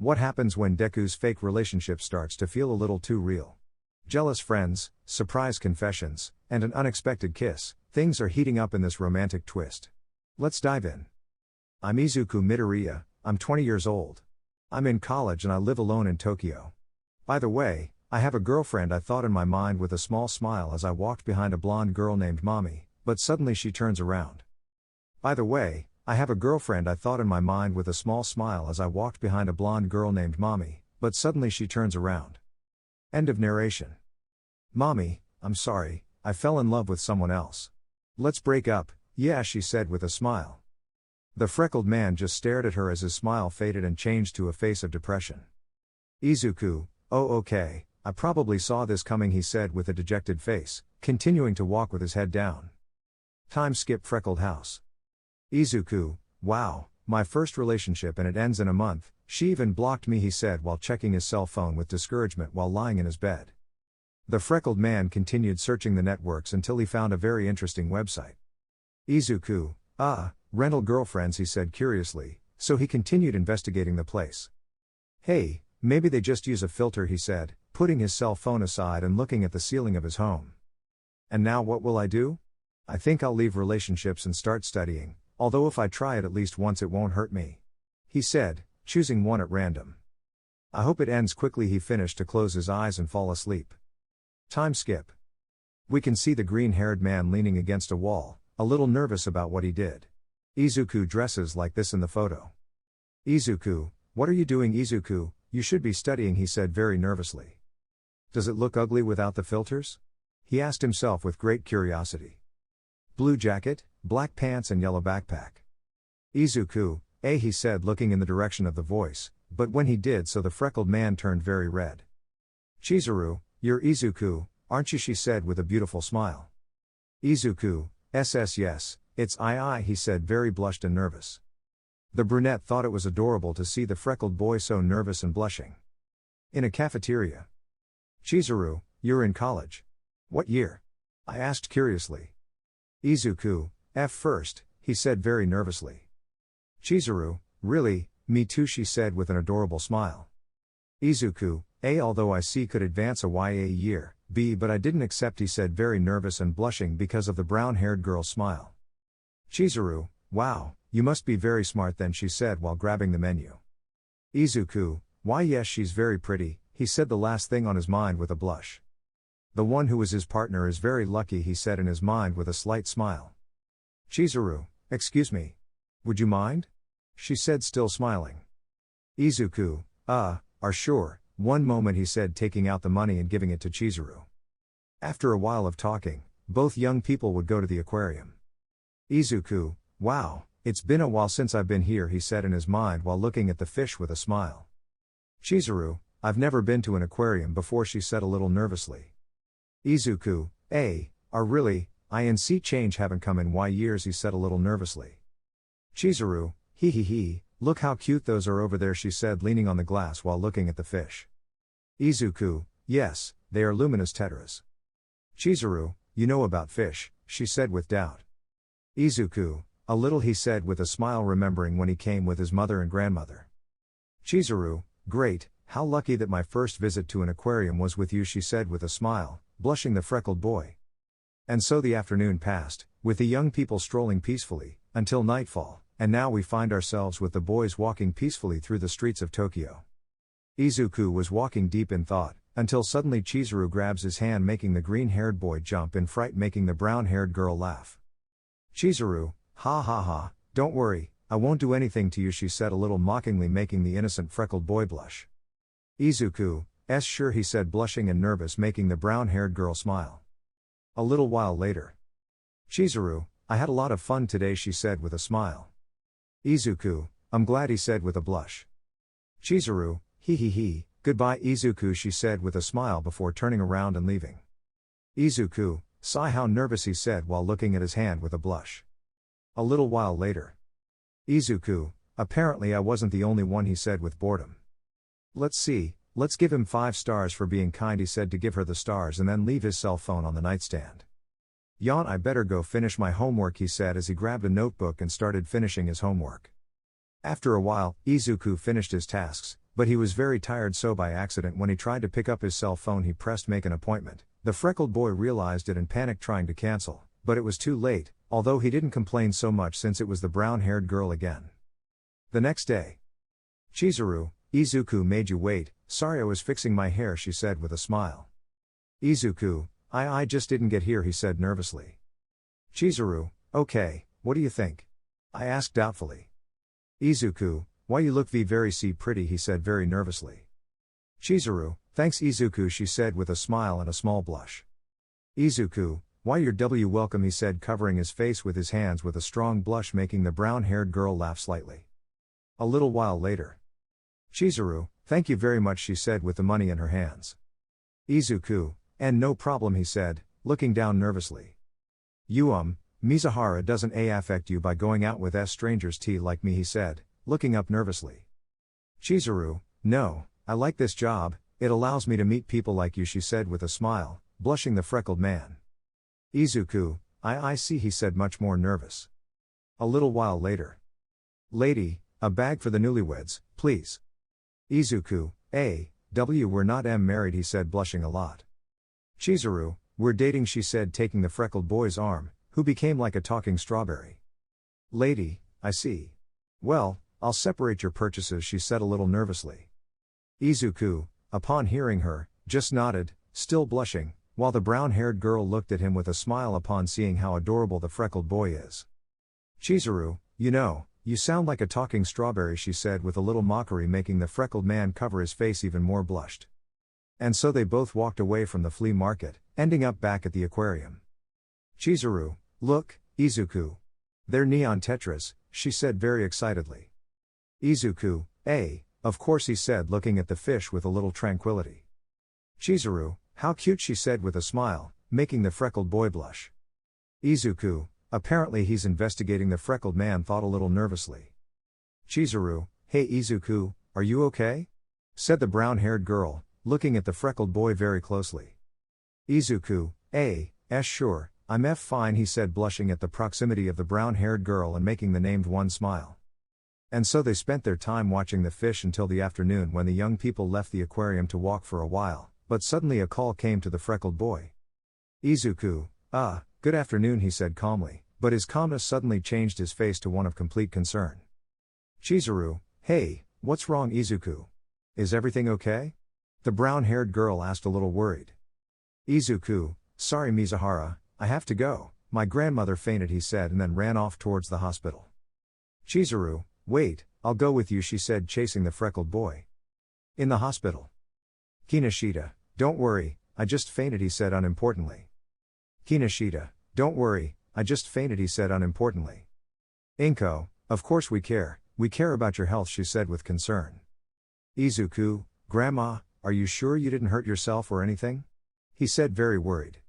What happens when Deku's fake relationship starts to feel a little too real? Jealous friends, surprise confessions, and an unexpected kiss. Things are heating up in this romantic twist. Let's dive in. I'm Izuku Midoriya, I'm 20 years old. I'm in college and I live alone in Tokyo. By the way, I have a girlfriend, I thought in my mind with a small smile as I walked behind a blonde girl named Mommy, but suddenly she turns around. By the way, I have a girlfriend, I thought in my mind with a small smile as I walked behind a blonde girl named Mommy, but suddenly she turns around. End of narration. Mommy, I'm sorry, I fell in love with someone else. Let's break up, yeah, she said with a smile. The freckled man just stared at her as his smile faded and changed to a face of depression. Izuku, oh okay, I probably saw this coming, he said with a dejected face, continuing to walk with his head down. Time skip freckled house. Izuku, wow, my first relationship and it ends in a month, she even blocked me, he said while checking his cell phone with discouragement while lying in his bed. The freckled man continued searching the networks until he found a very interesting website. Izuku, rental girlfriends, he said curiously, so he continued investigating the place. Hey, maybe they just use a filter, he said, putting his cell phone aside and looking at the ceiling of his home. And now what will I do? I think I'll leave relationships and start studying, although if I try it at least once it won't hurt me. He said, choosing one at random. I hope it ends quickly, he finished to close his eyes and fall asleep. Time skip. We can see the green-haired man leaning against a wall, a little nervous about what he did. Izuku dresses like this in the photo. Izuku, what are you doing, Izuku? You should be studying, he said very nervously. Does it look ugly without the filters? He asked himself with great curiosity. Blue jacket, black pants and yellow backpack. Izuku, he said looking in the direction of the voice, but when he did so the freckled man turned very red. Chizuru, you're Izuku, aren't you, she said with a beautiful smile. Izuku, yes, it's I, he said very blushed and nervous. The brunette thought it was adorable to see the freckled boy so nervous and blushing. In a cafeteria. Chizuru, you're in college. What year? I asked curiously. Izuku, first, he said very nervously. Chizuru, really, me too, she said with an adorable smile. Izuku, although I see could advance a year, B, but I didn't accept, he said very nervous and blushing because of the brown-haired girl's smile. Chizuru, wow, you must be very smart then, she said while grabbing the menu. Izuku, why yes, she's very pretty, he said the last thing on his mind with a blush. The one who was his partner is very lucky, he said in his mind with a slight smile. Chizuru, excuse me. Would you mind? She said still smiling. Izuku, sure, one moment, he said taking out the money and giving it to Chizuru. After a while of talking, both young people would go to the aquarium. Izuku, wow, it's been a while since I've been here, he said in his mind while looking at the fish with a smile. Chizuru, I've never been to an aquarium before, she said a little nervously. Izuku, really, INC change haven't come in years, he said a little nervously. Chizuru, look how cute those are over there, she said leaning on the glass while looking at the fish. Izuku, yes, they are luminous tetras. Chizuru, you know about fish, she said with doubt. Izuku, a little, he said with a smile remembering when he came with his mother and grandmother. Chizuru, great, how lucky that my first visit to an aquarium was with you, she said with a smile, blushing the freckled boy. And so the afternoon passed, with the young people strolling peacefully, until nightfall, and now we find ourselves with the boys walking peacefully through the streets of Tokyo. Izuku was walking deep in thought, until suddenly Chizuru grabs his hand making the green-haired boy jump in fright, making the brown-haired girl laugh. Chizuru, ha, don't worry, I won't do anything to you, she said a little mockingly making the innocent freckled boy blush. Izuku, sure, he said blushing and nervous making the brown-haired girl smile. A little while later. Chizuru, I had a lot of fun today, she said with a smile. Izuku, I'm glad, he said with a blush. Chizuru, goodbye Izuku, she said with a smile before turning around and leaving. Izuku, sigh how nervous, he said while looking at his hand with a blush. A little while later. Izuku, apparently I wasn't the only one, he said with boredom. Let's see, let's give him 5 stars for being kind, he said to give her the stars and then leave his cell phone on the nightstand. Yawn, I better go finish my homework, he said as he grabbed a notebook and started finishing his homework. After a while, Izuku finished his tasks, but he was very tired, so by accident when he tried to pick up his cell phone he pressed make an appointment. The freckled boy realized it and panicked trying to cancel, but it was too late, although he didn't complain so much since it was the brown-haired girl again. The next day. Chizuru, Izuku made you wait, sorry I was fixing my hair, she said with a smile. Izuku, I just didn't get here, he said nervously. Chizuru, okay, what do you think? I asked doubtfully. Izuku, why you look very pretty, he said very nervously. Chizuru, thanks Izuku, she said with a smile and a small blush. Izuku, why you're welcome, he said covering his face with his hands with a strong blush, making the brown-haired girl laugh slightly. A little while later. Chizuru, thank you very much, she said with the money in her hands. Izuku, and no problem, he said, looking down nervously. You Mizuhara doesn't affect you by going out with strangers like me, he said, looking up nervously. Chizuru, no, I like this job, it allows me to meet people like you, she said with a smile, blushing the freckled man. Izuku, I see, he said much more nervous. A little while later. Lady, a bag for the newlyweds, please. Izuku, we're not married, he said blushing a lot. Chizuru, we're dating, she said taking the freckled boy's arm, who became like a talking strawberry. Lady, I see. Well, I'll separate your purchases, she said a little nervously. Izuku, upon hearing her, just nodded, still blushing, while the brown-haired girl looked at him with a smile upon seeing how adorable the freckled boy is. Chizuru, you sound like a talking strawberry, she said with a little mockery, making the freckled man cover his face even more blushed. And so they both walked away from the flea market, ending up back at the aquarium. Chizuru, look, Izuku. They're neon tetras, she said very excitedly. Izuku, of course, he said looking at the fish with a little tranquility. Chizuru, how cute, she said with a smile, making the freckled boy blush. Izuku, apparently he's investigating, the freckled man thought a little nervously. Chizuru, hey Izuku, are you okay? Said the brown-haired girl, looking at the freckled boy very closely. Izuku, sure, I'm fine, he said blushing at the proximity of the brown-haired girl and making the named one smile. And so they spent their time watching the fish until the afternoon, when the young people left the aquarium to walk for a while, but suddenly a call came to the freckled boy. Izuku, good afternoon, he said calmly, but his calmness suddenly changed his face to one of complete concern. Chizuru, hey, what's wrong Izuku? Is everything okay? The brown-haired girl asked a little worried. Izuku, sorry Mizuhara, I have to go, my grandmother fainted, he said and then ran off towards the hospital. Chizuru, wait, I'll go with you, she said chasing the freckled boy. In the hospital. Kinoshita, don't worry, I just fainted, he said unimportantly. Kinoshita, don't worry, I just fainted, he said unimportantly. Inko, of course we care about your health, she said with concern. Izuku, Grandma, are you sure you didn't hurt yourself or anything? He said very worried.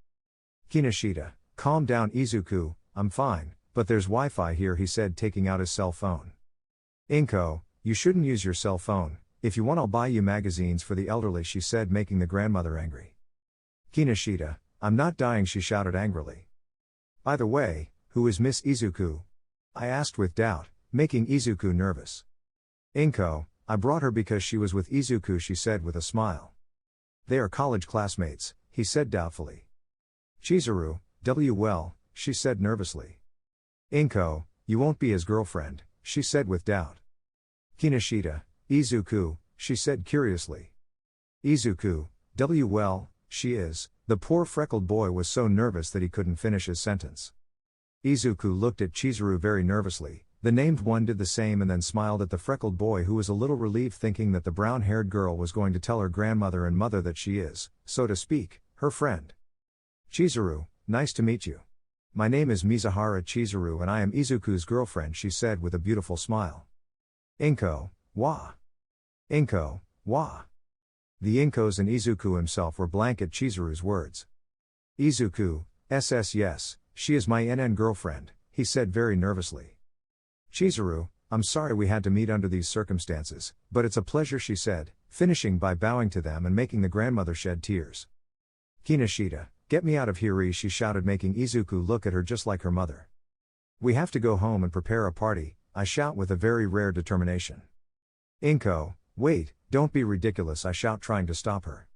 Kinoshita, calm down Izuku, I'm fine, but there's Wi-Fi here, he said taking out his cell phone. Inko, you shouldn't use your cell phone, if you want I'll buy you magazines for the elderly, she said making the grandmother angry. Kinoshita, I'm not dying, she shouted angrily. By the way, who is Miss Izuku? I asked with doubt, making Izuku nervous. Inko, I brought her because she was with Izuku, she said with a smile. They are college classmates, he said doubtfully. Chizuru, well, she said nervously. Inko, you won't be his girlfriend, she said with doubt. Kinoshita, Izuku, she said curiously. Izuku, well, she is. The poor freckled boy was so nervous that he couldn't finish his sentence. Izuku looked at Chizuru very nervously, the named one did the same and then smiled at the freckled boy, who was a little relieved thinking that the brown-haired girl was going to tell her grandmother and mother that she is, so to speak, her friend. Chizuru, nice to meet you. My name is Mizuhara Chizuru and I am Izuku's girlfriend, she said with a beautiful smile. Inko, wa. Inko, wa. The Inkos and Izuku himself were blank at Chizuru's words. Izuku, yes, she is my NN girlfriend, he said very nervously. Chizuru, I'm sorry we had to meet under these circumstances, but it's a pleasure, she said, finishing by bowing to them and making the grandmother shed tears. Kinoshita, get me out of here, she shouted, making Izuku look at her just like her mother. We have to go home and prepare a party, I shout with a very rare determination. Inko, Wait, don't be ridiculous, I shout, trying to stop her.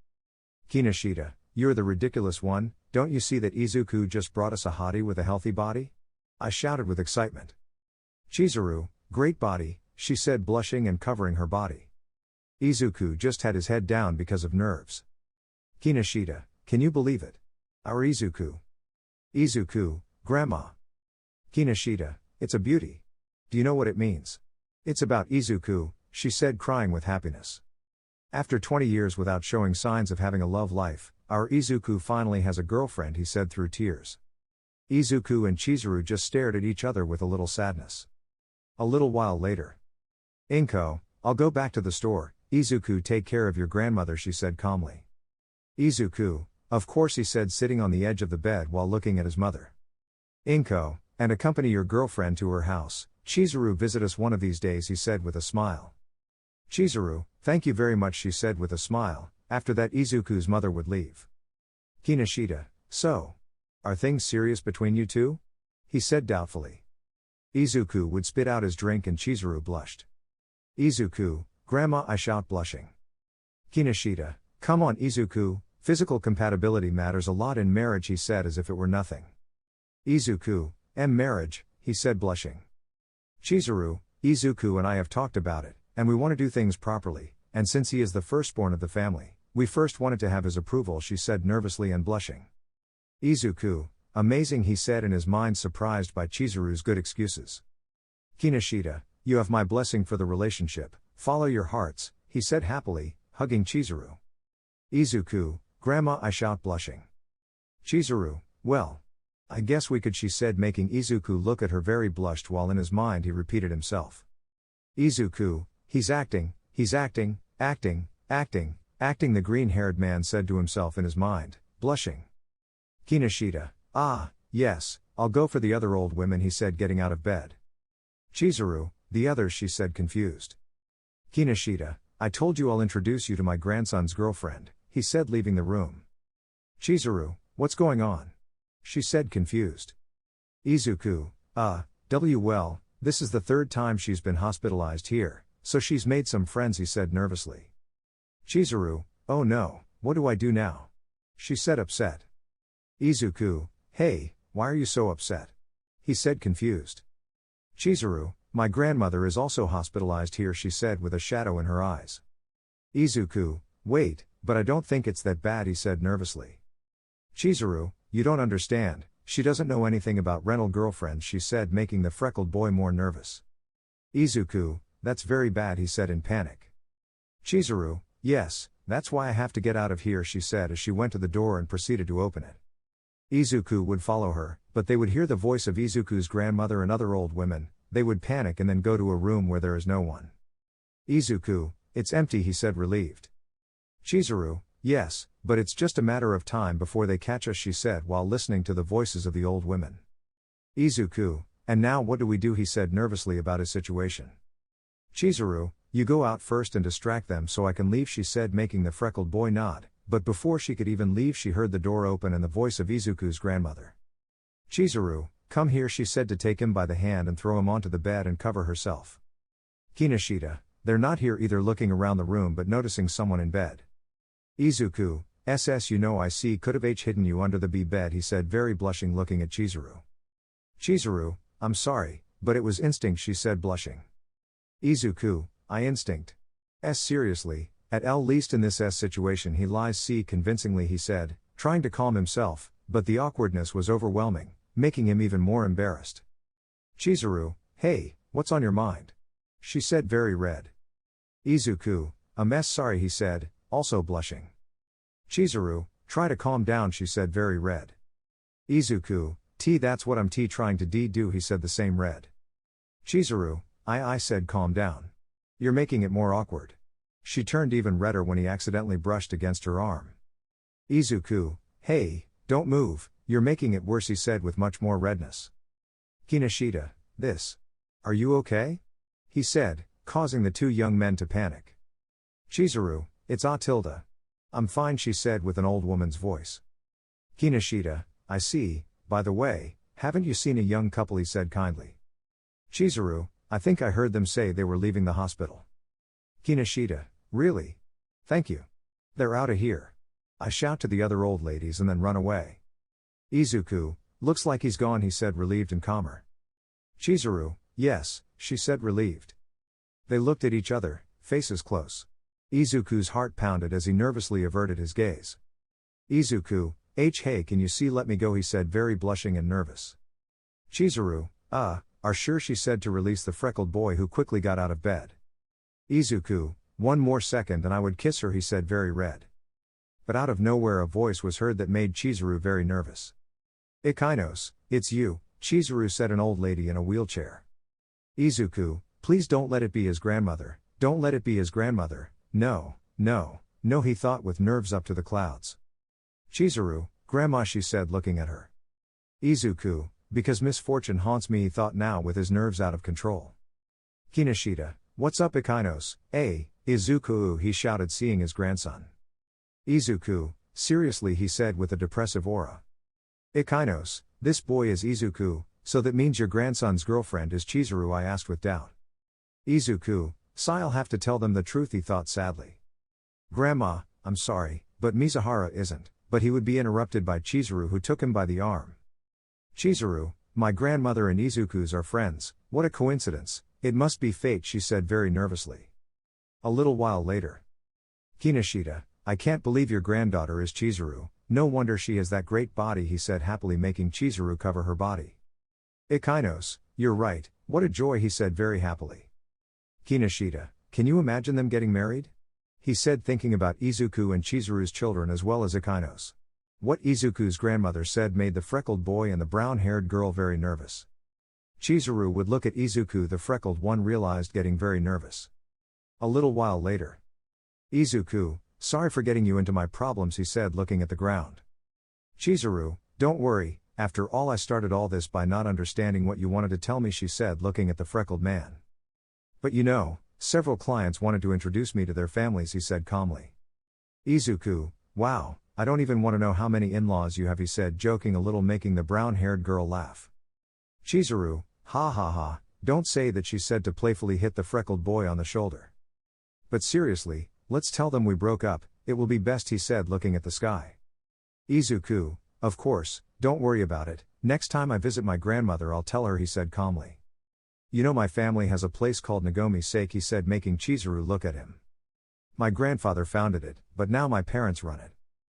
Kinoshita, you're the ridiculous one, don't you see that Izuku just brought us a hottie with a healthy body? I shouted with excitement. Chizuru, great body, she said, blushing and covering her body. Izuku just had his head down because of nerves. Kinoshita, can you believe it? Our Izuku. Izuku, Grandma. Kinoshita, it's a beauty. Do you know what it means? It's about Izuku, she said, crying with happiness. After 20 years without showing signs of having a love life, our Izuku finally has a girlfriend, he said through tears. Izuku and Chizuru just stared at each other with a little sadness. A little while later. Inko, I'll go back to the store. Izuku, take care of your grandmother, she said calmly. Izuku, of course, he said, sitting on the edge of the bed while looking at his mother. Inko, and accompany your girlfriend to her house. Chizuru, visit us one of these days, he said with a smile. Chizuru, thank you very much, she said with a smile. After that, Izuku's mother would leave. Kinoshita, so? Are things serious between you two? He said doubtfully. Izuku would spit out his drink and Chizuru blushed. Izuku, Grandma, I shout, blushing. Kinoshita, come on Izuku, physical compatibility matters a lot in marriage, he said as if it were nothing. Izuku, marriage, he said blushing. Chizuru, Izuku and I have talked about it, and we want to do things properly, and since he is the firstborn of the family, we first wanted to have his approval, she said nervously and blushing. Izuku, amazing, he said in his mind, surprised by Chizuru's good excuses. Kinoshita, you have my blessing for the relationship, follow your hearts, he said happily, hugging Chizuru. Izuku, Grandma, I shout, blushing. Chizuru, well, I guess we could, she said, making Izuku look at her, very blushed, while in his mind he repeated himself. Izuku, he's acting, acting, the green-haired man said to himself in his mind, blushing. Kinoshita, yes, I'll go for the other old women, he said, getting out of bed. Chizuru, the others, she said, confused. Kinoshita, I told you I'll introduce you to my grandson's girlfriend, he said, leaving the room. Chizuru, what's going on? She said, confused. Izuku, well, this is the third time she's been hospitalized here, so she's made some friends, he said nervously. Chizuru, oh no, what do I do now? She said, upset. Izuku, hey, why are you so upset? He said, confused. Chizuru, my grandmother is also hospitalized here, she said with a shadow in her eyes. Izuku, wait, but I don't think it's that bad, he said nervously. Chizuru, you don't understand, she doesn't know anything about rental girlfriends, she said, making the freckled boy more nervous. Izuku, that's very bad, he said in panic. Chizuru, yes, that's why I have to get out of here, she said as she went to the door and proceeded to open it. Izuku would follow her, but they would hear the voice of Izuku's grandmother and other old women. They would panic and then go to a room where there is no one. Izuku, it's empty, he said, relieved. Chizuru, yes, but it's just a matter of time before they catch us, she said while listening to the voices of the old women. Izuku, and now what do we do, he said nervously about his situation. Chizuru, you go out first and distract them so I can leave, she said, making the freckled boy nod, but before she could even leave she heard the door open and the voice of Izuku's grandmother. Chizuru, come here, she said to take him by the hand and throw him onto the bed and cover herself. Kinoshita, they're not here either, looking around the room but noticing someone in bed. Izuku, you know I see, could have hidden you under the bed, he said, very blushing, looking at Chizuru. Chizuru, I'm sorry, but it was instinct, she said, blushing. Izuku, I instinct. Seriously, at least in this situation he lies, convincingly, he said, trying to calm himself, but the awkwardness was overwhelming, making him even more embarrassed. Chizuru, hey, what's on your mind? She said, very red. Izuku, a mess, sorry, he said, also blushing. Chizuru, try to calm down, she said, very red. Izuku, that's what I'm trying to do, he said, the same red. Chizuru, I said, calm down. You're making it more awkward. She turned even redder when he accidentally brushed against her arm. Izuku, hey, don't move, you're making it worse, he said with much more redness. Kinoshita, are you okay? He said, causing the two young men to panic. Chizuru, it's Tilda. I'm fine, she said with an old woman's voice. Kinoshita, I see, by the way, haven't you seen a young couple, he said kindly. Chizuru, I think I heard them say they were leaving the hospital. Kinoshita, Really? Thank you. They're outta here. I shout to the other old ladies and then run away. Izuku, looks like he's gone, he said, relieved and calmer. Chizuru, yes, she said, relieved. They looked at each other, faces close. Izuku's heart pounded as he nervously averted his gaze. Izuku, hey, can you see, let me go, he said, very blushing and nervous. Chizuru, are sure, she said, to release the freckled boy who quickly got out of bed. Izuku, one more second and I would kiss her, he said, very red. But out of nowhere a voice was heard that made Chizuru very nervous. Ikainos, it's you, Chizuru, said an old lady in a wheelchair. Izuku, please don't let it be his grandmother, don't let it be his grandmother, no, he thought with nerves up to the clouds. Chizuru, Grandma, she said, looking at her. Izuku, because misfortune haunts me, he thought now with his nerves out of control. Kinoshita, what's up, Ikainos? Izuku, he shouted, seeing his grandson. Izuku, seriously, he said with a depressive aura. Ikainos, this boy is Izuku, so that means your grandson's girlfriend is Chizuru, I asked with doubt. Izuku, I'll have to tell them the truth, he thought sadly. Grandma, I'm sorry, but Mizuhara isn't, but he would be interrupted by Chizuru, who took him by the arm. Chizuru, my grandmother and Izuku's are friends, what a coincidence, it must be fate, she said very nervously. A little while later. Kinoshita, I can't believe your granddaughter is Chizuru, no wonder she has that great body, he said happily, making Chizuru cover her body. Ikainos, you're right, what a joy, he said very happily. Kinoshita, can you imagine them getting married? He said, thinking about Izuku and Chizuru's children as well as Ikainos. What Izuku's grandmother said made the freckled boy and the brown-haired girl very nervous. Chizuru would look at Izuku, the freckled one realized, getting very nervous. A little while later. Izuku, sorry for getting you into my problems, he said, looking at the ground. Chizuru, don't worry, after all I started all this by not understanding what you wanted to tell me, she said, looking at the freckled man. But you know, several clients wanted to introduce me to their families, he said calmly. Izuku, wow, I don't even want to know how many in-laws you have, he said, joking a little, making the brown-haired girl laugh. Chizuru, ha, don't say that, she said to playfully hit the freckled boy on the shoulder. But seriously, let's tell them we broke up, it will be best, he said, looking at the sky. Izuku, of course, don't worry about it, next time I visit my grandmother I'll tell her, he said calmly. You know my family has a place called Nagomi's Sake, he said, making Chizuru look at him. My grandfather founded it, but now my parents run it.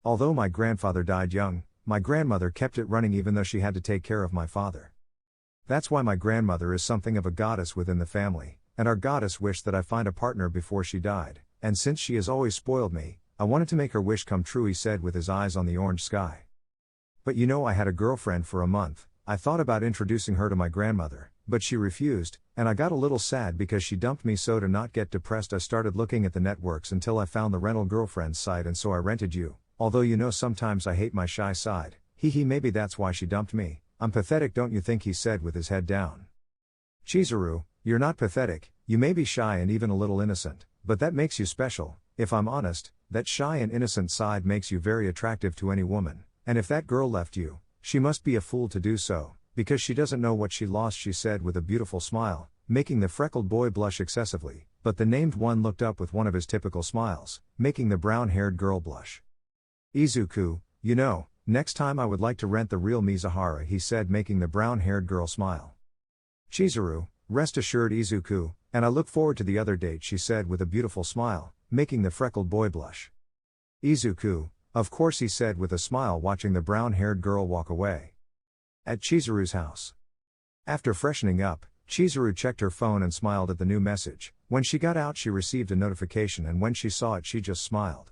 Although my grandfather died young, my grandmother kept it running even though she had to take care of my father. That's why my grandmother is something of a goddess within the family, and our goddess wished that I find a partner before she died, and since she has always spoiled me, I wanted to make her wish come true, he said with his eyes on the orange sky. But you know, I had a girlfriend for a month, I thought about introducing her to my grandmother, but she refused, and I got a little sad because she dumped me, so to not get depressed I started looking at the networks until I found the rental girlfriends site, and so I rented you. Although you know sometimes I hate my shy side, maybe that's why she dumped me, I'm pathetic don't you think, he said with his head down. Chizuru, you're not pathetic, you may be shy and even a little innocent, but that makes you special, if I'm honest, that shy and innocent side makes you very attractive to any woman, and if that girl left you, she must be a fool to do so, because she doesn't know what she lost, she said with a beautiful smile, making the freckled boy blush excessively, but the named one looked up with one of his typical smiles, making the brown-haired girl blush. Izuku, you know, next time I would like to rent the real Mizuhara, he said, making the brown-haired girl smile. Chizuru, rest assured Izuku, and I look forward to the other date, she said with a beautiful smile, making the freckled boy blush. Izuku, of course, he said with a smile, watching the brown-haired girl walk away. At Chizuru's house. After freshening up, Chizuru checked her phone and smiled at the new message. When she got out she received a notification, and when she saw it she just smiled.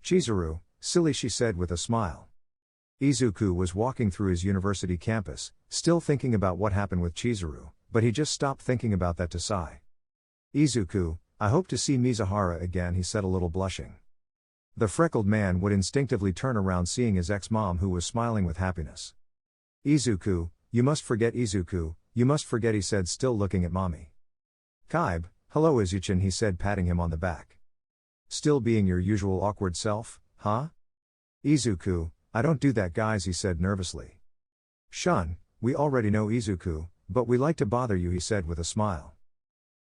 Chizuru, silly, she said with a smile. Izuku was walking through his university campus, still thinking about what happened with Chizuru, but he just stopped thinking about that to sigh. Izuku, I hope to see Mizuhara again, he said a little blushing. The freckled man would instinctively turn around seeing his ex-mom, who was smiling with happiness. Izuku, you must forget, Izuku, you must forget, he said, still looking at mommy. Kaib, hello Izuchin, he said, patting him on the back. Still being your usual awkward self, huh? Izuku, I don't do that, guys, he said nervously. Shun, we already know Izuku, but we like to bother you, he said with a smile.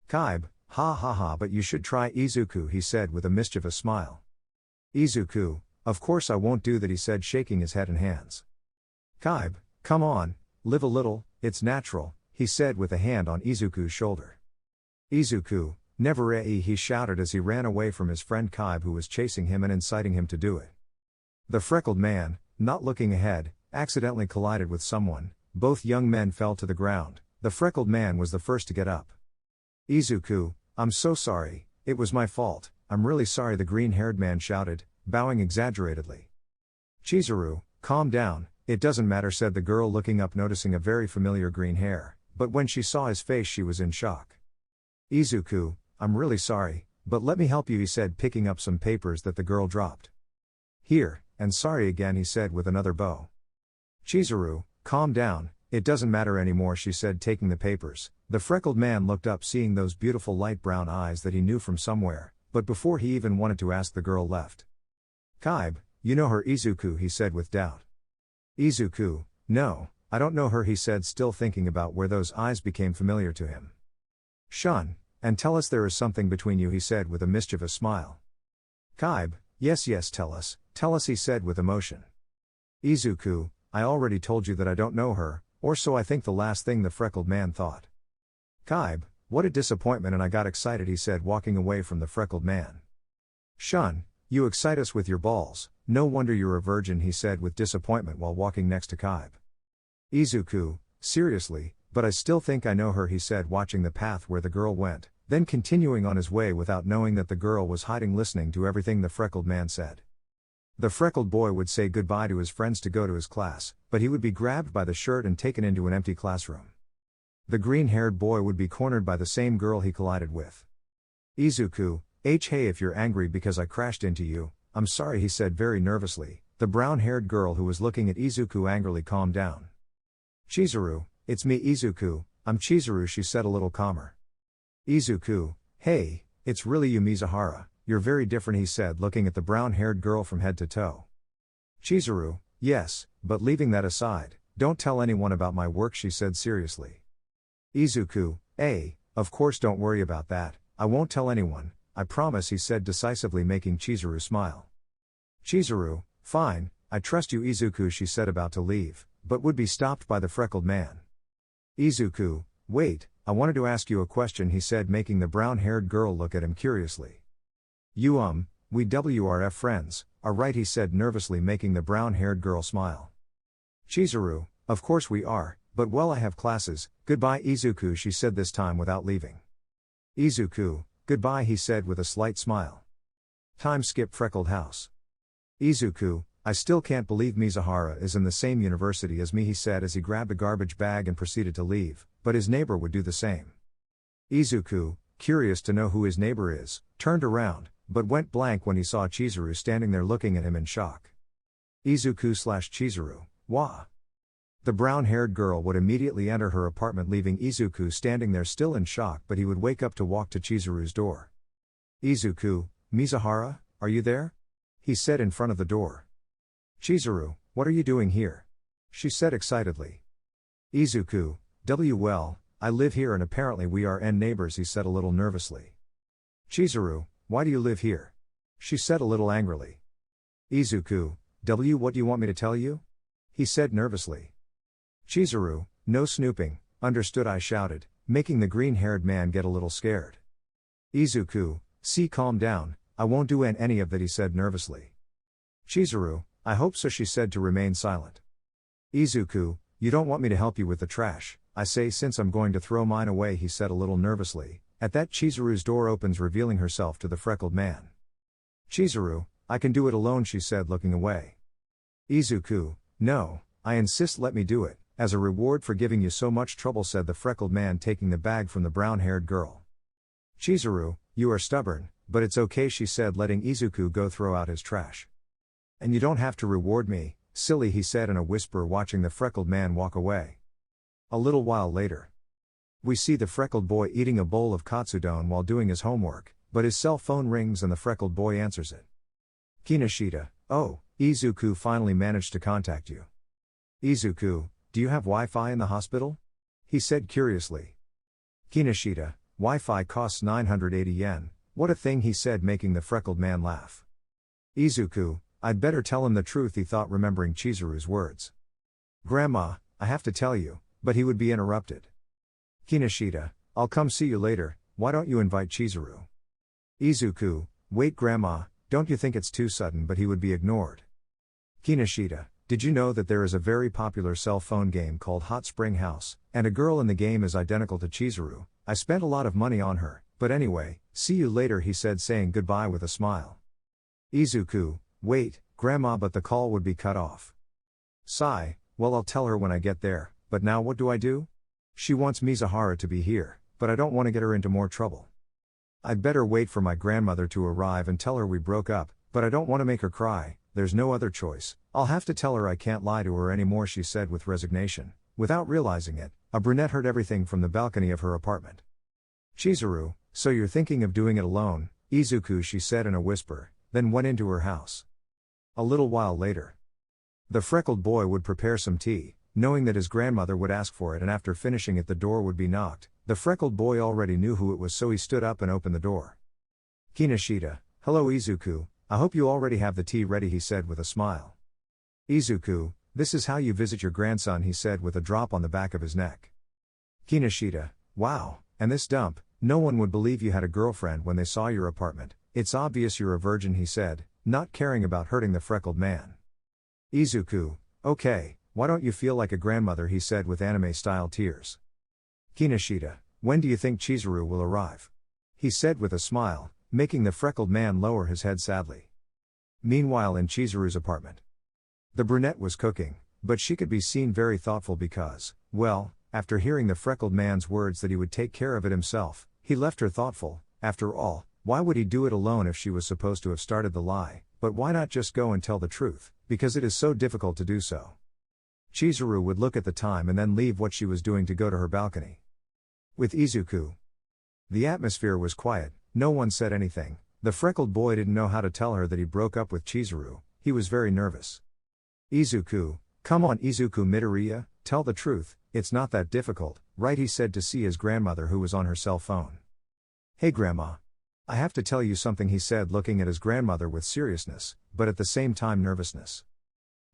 Kaib, Ha ha ha, but you should try Izuku, he said with a mischievous smile. Izuku, of course I won't do that, he said, shaking his head and hands. Kaibe, come on, live a little, it's natural, he said with a hand on Izuku's shoulder. Izuku, never he shouted as he ran away from his friend Kaibe, who was chasing him and inciting him to do it. The freckled man, not looking ahead, accidentally collided with someone. Both young men fell to the ground. The freckled man was the first to get up. Izuku, I'm so sorry, it was my fault, I'm really sorry, the green-haired man shouted, bowing exaggeratedly. Chizuru, calm down, it doesn't matter, said the girl, looking up, noticing a very familiar green hair, but when she saw his face she was in shock. Izuku, I'm really sorry, but let me help you, he said, picking up some papers that the girl dropped. Here, and sorry again, he said with another bow. Chizuru, calm down, it doesn't matter anymore, she said, taking the papers. The freckled man looked up, seeing those beautiful light brown eyes that he knew from somewhere, but before he even wanted to ask, the girl left. Kaibe, you know her, Izuku, he said with doubt. Izuku, no, I don't know her, he said, still thinking about where those eyes became familiar to him. Shun, and tell us there is something between you, he said with a mischievous smile. Kaibe, yes, tell us, he said with emotion. Izuku, I already told you that I don't know her, or so I think, the last thing the freckled man thought. Kaibe, what a disappointment, and I got excited, he said, walking away from the freckled man. Shun, you excite us with your balls, no wonder you're a virgin, he said with disappointment while walking next to Kaibe. Izuku, seriously, but I still think I know her, he said, watching the path where the girl went, then continuing on his way without knowing that the girl was hiding, listening to everything the freckled man said. The freckled boy would say goodbye to his friends to go to his class, but he would be grabbed by the shirt and taken into an empty classroom. The green-haired boy would be cornered by the same girl he collided with. Izuku, hey, if you're angry because I crashed into you, I'm sorry, he said very nervously. The brown-haired girl who was looking at Izuku angrily calmed down. Chizuru, it's me, Izuku, I'm Chizuru, she said a little calmer. Izuku, hey, it's really you, Mizuhara, you're very different, he said, looking at the brown-haired girl from head to toe. Chizuru, yes, but leaving that aside, don't tell anyone about my work, she said seriously. Izuku, of course, don't worry about that, I won't tell anyone, I promise, he said decisively, making Chizuru smile. Chizuru, fine, I trust you, Izuku, she said, about to leave, but would be stopped by the freckled man. Izuku, wait, I wanted to ask you a question, he said, making the brown-haired girl look at him curiously. We WRF friends, are right, he said nervously, making the brown-haired girl smile. Chizuru, of course we are, but well, I have classes, goodbye, Izuku, she said, this time without leaving. Izuku, goodbye, he said with a slight smile. Time skip, freckled house. Izuku, I still can't believe Mizuhara is in the same university as me, he said as he grabbed a garbage bag and proceeded to leave, but his neighbor would do the same. Izuku, curious to know who his neighbor is, turned around, but went blank when he saw Chizuru standing there looking at him in shock. Izuku/Chizuru, wah. The brown-haired girl would immediately enter her apartment, leaving Izuku standing there still in shock, but he would wake up to walk to Chizuru's door. Izuku, Mizuhara, are you there? He said in front of the door. Chizuru, what are you doing here? She said excitedly. Izuku, well, I live here and apparently we are neighbors, he said a little nervously. Chizuru, why do you live here? She said a little angrily. Izuku, what do you want me to tell you? He said nervously. Chizuru, no snooping, understood, I shouted, making the green-haired man get a little scared. Izuku, calm down, I won't do any of that, he said nervously. Chizuru, I hope so, she said to remain silent. Izuku, you don't want me to help you with the trash, I say, since I'm going to throw mine away, he said a little nervously. At that, Chizuru's door opens, revealing herself to the freckled man. Chizuru, I can do it alone, she said, looking away. Izuku, no, I insist, let me do it, as a reward for giving you so much trouble, said the freckled man, taking the bag from the brown-haired girl. Chizuru, you are stubborn, but it's okay, she said, letting Izuku go throw out his trash. And you don't have to reward me, silly, he said in a whisper, watching the freckled man walk away. A little while later, we see the freckled boy eating a bowl of katsudon while doing his homework, but his cell phone rings and the freckled boy answers it. Kinoshita, oh, Izuku finally managed to contact you. Izuku, do you have Wi-Fi in the hospital? He said curiously. Kinoshita, Wi-Fi costs 980 yen, what a thing, he said, making the freckled man laugh. Izuku, I'd better tell him the truth, he thought, remembering Chizuru's words. Grandma, I have to tell you, but he would be interrupted. Kinoshita, I'll come see you later, why don't you invite Chizuru? Izuku, wait Grandma, don't you think it's too sudden, but he would be ignored. Kinoshita, did you know that there is a very popular cell phone game called Hot Spring House, and a girl in the game is identical to Chizuru? I spent a lot of money on her, but anyway, see you later, he said, saying goodbye with a smile. Izuku, wait, Grandma, but the call would be cut off. Sigh, well, I'll tell her when I get there, but now what do I do? She wants Mizuhara to be here, but I don't want to get her into more trouble. I'd better wait for my grandmother to arrive and tell her we broke up, but I don't want to make her cry, there's no other choice. I'll have to tell her I can't lie to her anymore, she said with resignation. Without realizing it, a brunette heard everything from the balcony of her apartment. Chizuru, so you're thinking of doing it alone, Izuku, she said in a whisper, then went into her house. A little while later, the freckled boy would prepare some tea, knowing that his grandmother would ask for it, and after finishing it the door would be knocked. The freckled boy already knew who it was, so he stood up and opened the door. Kinoshita, hello Izuku, I hope you already have the tea ready, he said with a smile. Izuku, this is how you visit your grandson, he said with a drop on the back of his neck. Kinoshita, wow, and this dump, no one would believe you had a girlfriend when they saw your apartment, it's obvious you're a virgin, he said, not caring about hurting the freckled man. Izuku, okay, why don't you feel like a grandmother, he said with anime-style tears. Kinoshita, when do you think Chizuru will arrive? He said with a smile, making the freckled man lower his head sadly. Meanwhile, in Chizuru's apartment, the brunette was cooking, but she could be seen very thoughtful because, well, after hearing the freckled man's words that he would take care of it himself, he left her thoughtful. After all, why would he do it alone if she was supposed to have started the lie? But why not just go and tell the truth, because it is so difficult to do so. Chizuru would look at the time and then leave what she was doing to go to her balcony. With Izuku, the atmosphere was quiet, no one said anything. The freckled boy didn't know how to tell her that he broke up with Chizuru, he was very nervous. Izuku, come on Izuku Midoriya, tell the truth, it's not that difficult, right, he said to see his grandmother who was on her cell phone. Hey Grandma. I have to tell you something, he said, looking at his grandmother with seriousness, but at the same time nervousness.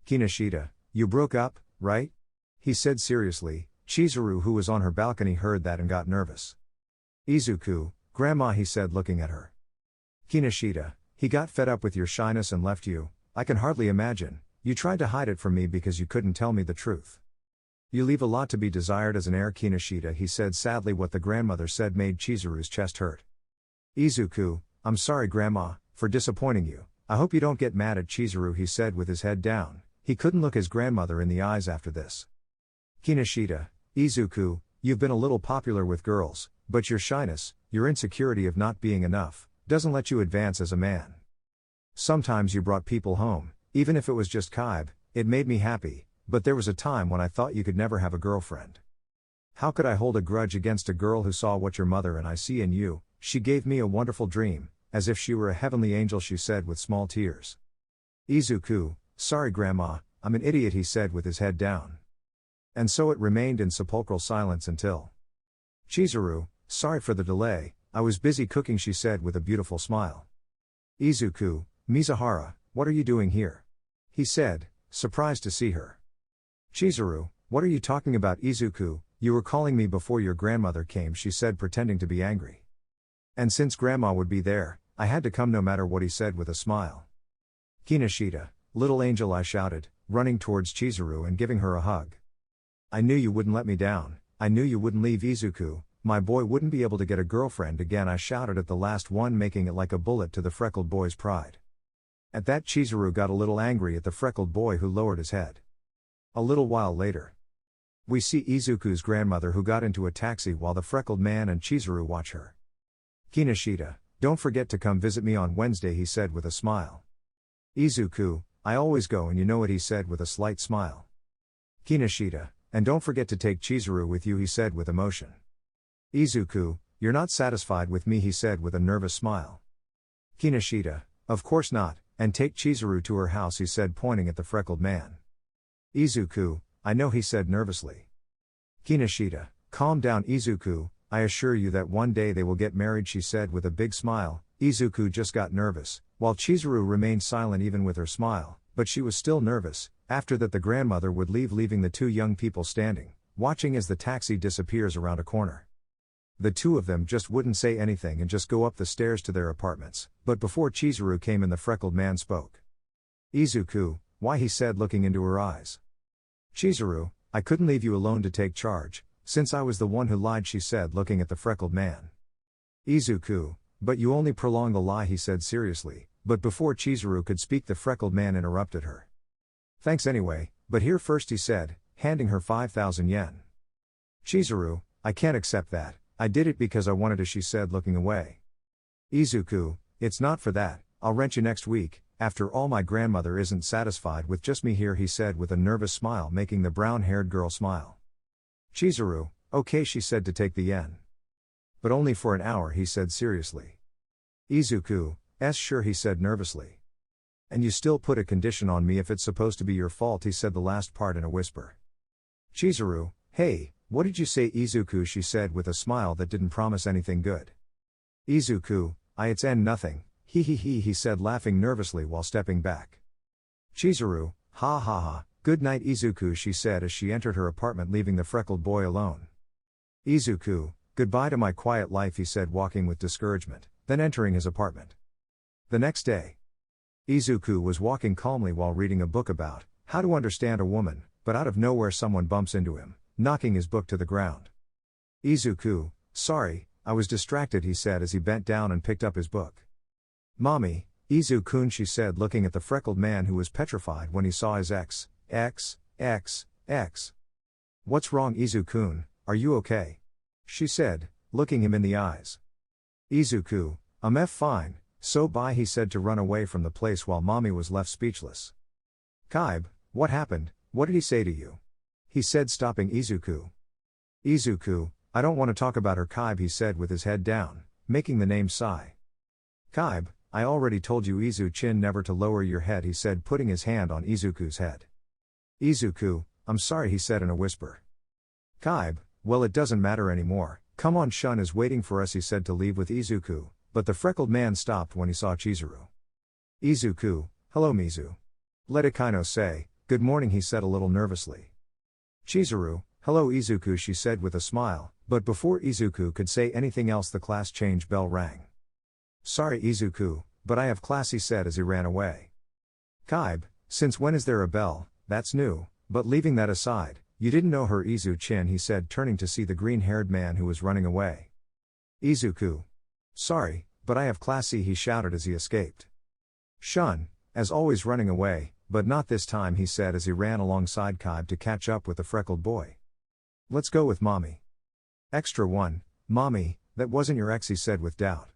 Kinoshita, you broke up, right? He said seriously. Chizuru, who was on her balcony, heard that and got nervous. Izuku, Grandma, he said, looking at her. Kinoshita, he got fed up with your shyness and left you, I can hardly imagine, you tried to hide it from me because you couldn't tell me the truth. You leave a lot to be desired as an heir, Kinoshita, he said sadly. What the grandmother said made Chizuru's chest hurt. Izuku, I'm sorry Grandma, for disappointing you, I hope you don't get mad at Chizuru, he said with his head down. He couldn't look his grandmother in the eyes after this. Kinoshita, Izuku, you've been a little popular with girls, but your shyness, your insecurity of not being enough, doesn't let you advance as a man. Sometimes you brought people home, even if it was just Kaibe, it made me happy, but there was a time when I thought you could never have a girlfriend. How could I hold a grudge against a girl who saw what your mother and I see in you? She gave me a wonderful dream, as if she were a heavenly angel, she said with small tears. Izuku, sorry Grandma, I'm an idiot, he said with his head down. And so it remained in sepulchral silence until. Chizuru, sorry for the delay, I was busy cooking, she said with a beautiful smile. Izuku, Mizuhara, what are you doing here? He said, surprised to see her. Chizuru, what are you talking about? Izuku, you were calling me before your grandmother came, she said, pretending to be angry. And since Grandma would be there, I had to come no matter what, he said with a smile. Kinoshita, little angel, I shouted, running towards Chizuru and giving her a hug. I knew you wouldn't let me down, I knew you wouldn't leave Izuku, my boy wouldn't be able to get a girlfriend again, I shouted at the last one, making it like a bullet to the freckled boy's pride. At that, Chizuru got a little angry at the freckled boy, who lowered his head. A little while later, we see Izuku's grandmother, who got into a taxi while the freckled man and Chizuru watch her. Kinoshita, don't forget to come visit me on Wednesday, he said with a smile. Izuku, I always go and you know it, he said with a slight smile. Kinoshita, and don't forget to take Chizuru with you, he said with emotion. Izuku, you're not satisfied with me, he said with a nervous smile. Kinoshita, of course not, and take Chizuru to her house, he said, pointing at the freckled man. Izuku, I know, he said nervously. Kinoshita, calm down Izuku, I assure you that one day they will get married, she said with a big smile. Izuku just got nervous, while Chizuru remained silent even with her smile, but she was still nervous. After that the grandmother would leave, leaving the two young people standing, watching as the taxi disappears around a corner. The two of them just wouldn't say anything and just go up the stairs to their apartments, but before Chizuru came in the freckled man spoke. Izuku, why, he said looking into her eyes. Chizuru, I couldn't leave you alone to take charge, since I was the one who lied, she said looking at the freckled man. Izuku, but you only prolong the lie, he said seriously, but before Chizuru could speak the freckled man interrupted her. Thanks anyway, but here first, he said, handing her 5,000 yen. Chizuru, I can't accept that, I did it because I wanted to, she said looking away. Izuku, it's not for that, I'll rent you next week. After all, my grandmother isn't satisfied with just me here, he said with a nervous smile, making the brown-haired girl smile. Chizuru, okay, she said to take the yen. But only for an hour, he said seriously. Izuku, sure, he said nervously. And you still put a condition on me if it's supposed to be your fault, he said the last part in a whisper. Chizuru, hey, what did you say, Izuku, she said with a smile that didn't promise anything good. Izuku, it's nothing. He said laughing nervously while stepping back. Chizuru, ha ha ha, good night, Izuku, she said as she entered her apartment, leaving the freckled boy alone. Izuku, goodbye to my quiet life, he said walking with discouragement, then entering his apartment. The next day, Izuku was walking calmly while reading a book about how to understand a woman, but out of nowhere someone bumps into him, knocking his book to the ground. Izuku, sorry, I was distracted, he said as he bent down and picked up his book. Mommy, Izu-kun, she said looking at the freckled man who was petrified when he saw his ex. What's wrong, Izu-kun, are you okay? She said, looking him in the eyes. Izuku, I'm fine, so bye, he said to run away from the place while mommy was left speechless. Kaib, what happened, what did he say to you? He said stopping Izuku. Izuku, I don't want to talk about her, Kaib, he said with his head down, making the name sigh. Kaib, I already told you, Izu-chin, never to lower your head, he said putting his hand on Izuku's head. Izuku, I'm sorry, he said in a whisper. Kaib, well, it doesn't matter anymore, come on, Shun is waiting for us, he said to leave with Izuku, but the freckled man stopped when he saw Chizuru. Izuku, hello Mizu. Let Ikaino say, good morning, he said a little nervously. Chizuru, hello Izuku, she said with a smile, but before Izuku could say anything else the class change bell rang. Sorry Izuku, but I have class, he said as he ran away. Kaib, since when is there a bell? That's new, but leaving that aside, you didn't know her, Izu-chin, he said turning to see the green-haired man who was running away. Izuku. Sorry, but I have class, he shouted as he escaped. Shun, as always running away, but not this time, he said as he ran alongside Kaib to catch up with the freckled boy. Let's go with mommy. Extra 1, mommy, that wasn't your ex, he said with doubt.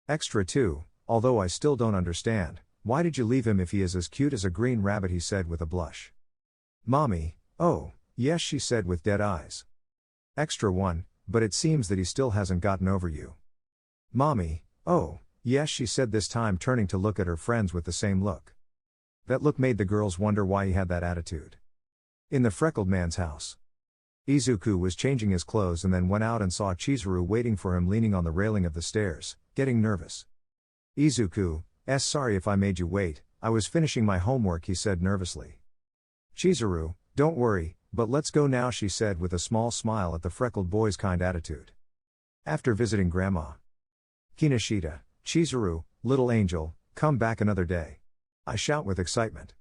Extra 2, although I still don't understand, why did you leave him if he is as cute as a green rabbit, he said with a blush. Mommy, oh, yes, she said with dead eyes. Extra 1, but it seems that he still hasn't gotten over you. Mommy, oh, yes, she said this time turning to look at her friends with the same look. That look made the girls wonder why he had that attitude. In the freckled man's house, Izuku was changing his clothes and then went out and saw Chizuru waiting for him leaning on the railing of the stairs, getting nervous. Izuku, sorry if I made you wait, I was finishing my homework, he said nervously. Chizuru, don't worry, but let's go now, she said with a small smile at the freckled boy's kind attitude. After visiting Grandma Kinoshita, Chizuru, little angel, come back another day. I shout with excitement.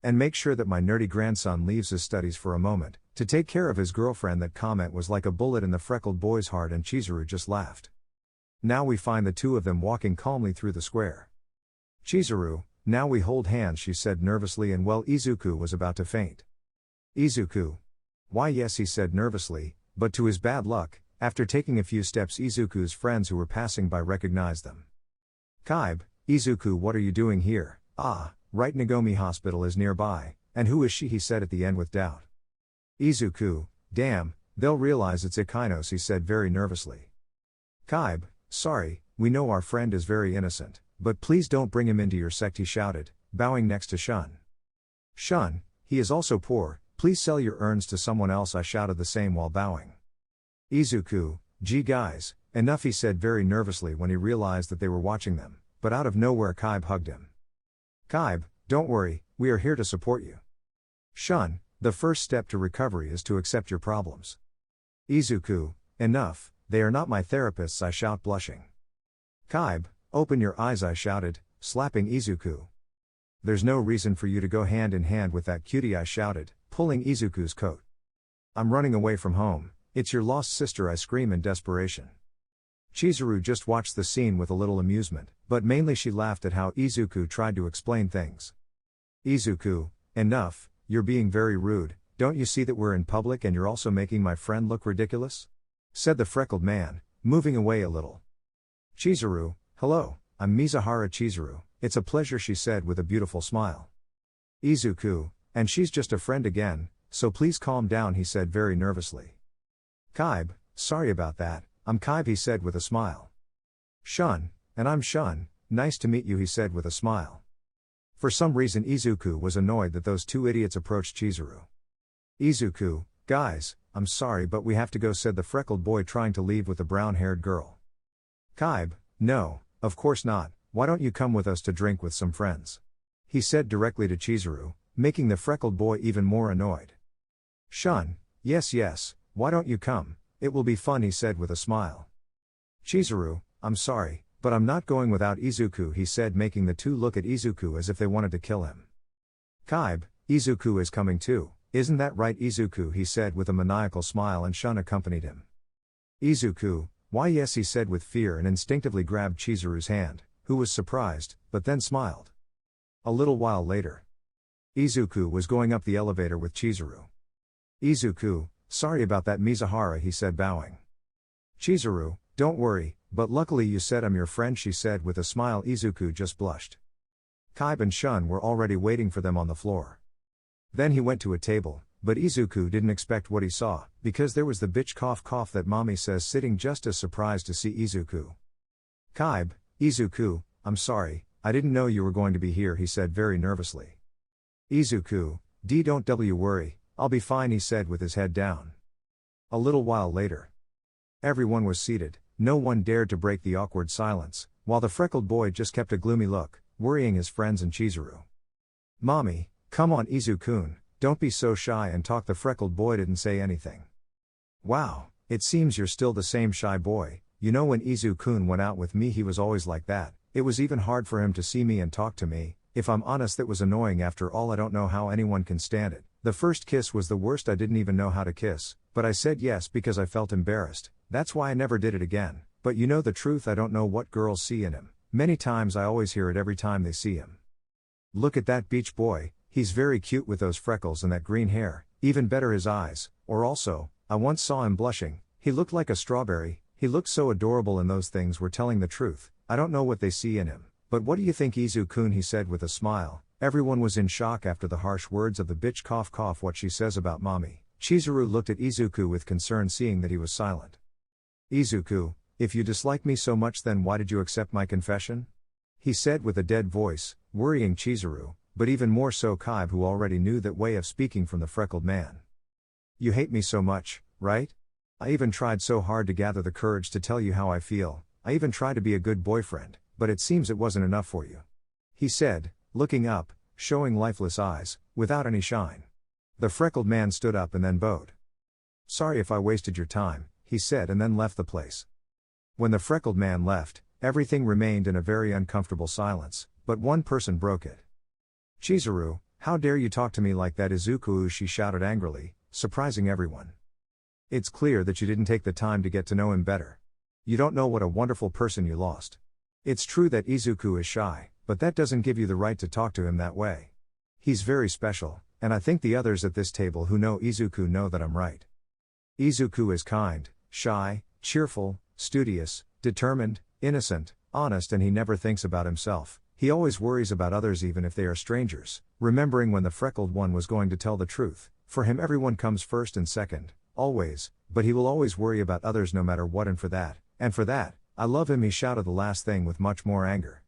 And make sure that my nerdy grandson leaves his studies for a moment, to take care of his girlfriend. That comment was like a bullet in the freckled boy's heart and Chizuru just laughed. Now we find the two of them walking calmly through the square. Chizuru, now we hold hands, she said nervously, and well, Izuku was about to faint. Izuku. Why yes, he said nervously, but to his bad luck, after taking a few steps Izuku's friends who were passing by recognized them. Kaib, Izuku, what are you doing here? Ah, right, Nagomi Hospital is nearby, and who is she, he said at the end with doubt. Izuku, damn, they'll realize it's Ikaino's, he said very nervously. Kaib, sorry, we know our friend is very innocent, but please don't bring him into your sect, he shouted, bowing next to Shun. Shun, he is also poor, please sell your urns to someone else, I shouted the same while bowing. Izuku, Gee guys, enough, he said very nervously when he realized that they were watching them, but out of nowhere Kaibe hugged him. Kaibe, don't worry, we are here to support you. Shun, the first step to recovery is to accept your problems. Izuku, enough, they are not my therapists, I shout blushing. Kaibe, open your eyes, I shouted, slapping Izuku. There's no reason for you to go hand in hand with that cutie, I shouted, pulling Izuku's coat. I'm running away from home, it's your lost sister, I scream in desperation. Chizuru just watched the scene with a little amusement, but mainly she laughed at how Izuku tried to explain things. Izuku, enough, you're being very rude, don't you see that we're in public and you're also making my friend look ridiculous? Said the freckled man, moving away a little. Chizuru, hello, I'm Mizuhara Chizuru, it's a pleasure, she said with a beautiful smile. Izuku, and she's just a friend again, so please calm down, he said very nervously. Kaibe, sorry about that, I'm Kaibe, he said with a smile. Shun, and I'm Shun, nice to meet you, he said with a smile. For some reason Izuku was annoyed that those two idiots approached Chizuru. Izuku, guys, I'm sorry but we have to go, said the freckled boy trying to leave with the brown-haired girl. Kaibe, no, of course not, why don't you come with us to drink with some friends? He said directly to Chizuru, making the freckled boy even more annoyed. Shun, yes, why don't you come, it will be fun, he said with a smile. Chizuru, I'm sorry, but I'm not going without Izuku, he said, making the two look at Izuku as if they wanted to kill him. Kaibe, Izuku is coming too, isn't that right, Izuku, he said with a maniacal smile, and Shun accompanied him. Izuku, why yes, he said with fear and instinctively grabbed Chizuru's hand, who was surprised, but then smiled. A little while later, Izuku was going up the elevator with Chizuru. Izuku, sorry about that, Mizuhara, he said bowing. Chizuru, don't worry, but luckily you said I'm your friend, she said with a smile. Izuku just blushed. Kaibe and Shun were already waiting for them on the floor. Then he went to a table, but Izuku didn't expect what he saw, because there was the bitch cough that mommy says sitting just as surprised to see Izuku. Kaibe, Izuku, I'm sorry, I didn't know you were going to be here, he said very nervously. Izuku, don't worry, I'll be fine, he said with his head down. A little while later, everyone was seated, no one dared to break the awkward silence, while the freckled boy just kept a gloomy look, worrying his friends and Chizuru. Mommy, come on Izu-kun, don't be so shy and talk, the freckled boy didn't say anything. Wow, it seems you're still the same shy boy, you know when Izu-kun went out with me he was always like that, it was even hard for him to see me and talk to me, if I'm honest that was annoying, after all I don't know how anyone can stand it. The first kiss was the worst, I didn't even know how to kiss, but I said yes because I felt embarrassed, that's why I never did it again, but you know the truth, I don't know what girls see in him, many times I always hear it every time they see him. Look at that beach boy, he's very cute with those freckles and that green hair, even better his eyes, or also, I once saw him blushing, he looked like a strawberry, he looked so adorable and those things were telling the truth, I don't know what they see in him, but what do you think Izu-kun, he said with a smile. Everyone was in shock after the harsh words of the bitch cough what she says about mommy. Chizuru looked at Izuku with concern seeing that he was silent. Izuku, if you dislike me so much then why did you accept my confession? He said with a dead voice, worrying Chizuru, but even more so Kaibe, who already knew that way of speaking from the freckled man. You hate me so much, right? I even tried so hard to gather the courage to tell you how I feel, I even tried to be a good boyfriend, but it seems it wasn't enough for you. He said, looking up, showing lifeless eyes, without any shine. The freckled man stood up and then bowed. Sorry if I wasted your time, he said, and then left the place. When the freckled man left, everything remained in a very uncomfortable silence, but one person broke it. Chizuru, how dare you talk to me like that, Izuku, she shouted angrily, surprising everyone. It's clear that you didn't take the time to get to know him better. You don't know what a wonderful person you lost. It's true that Izuku is shy, but that doesn't give you the right to talk to him that way. He's very special, and I think the others at this table who know Izuku know that I'm right. Izuku is kind, shy, cheerful, studious, determined, innocent, honest, and he never thinks about himself. He always worries about others even if they are strangers, remembering when the freckled one was going to tell the truth. For him everyone comes first and second, always, but he will always worry about others no matter what, and for that, I love him, he shouted the last thing with much more anger.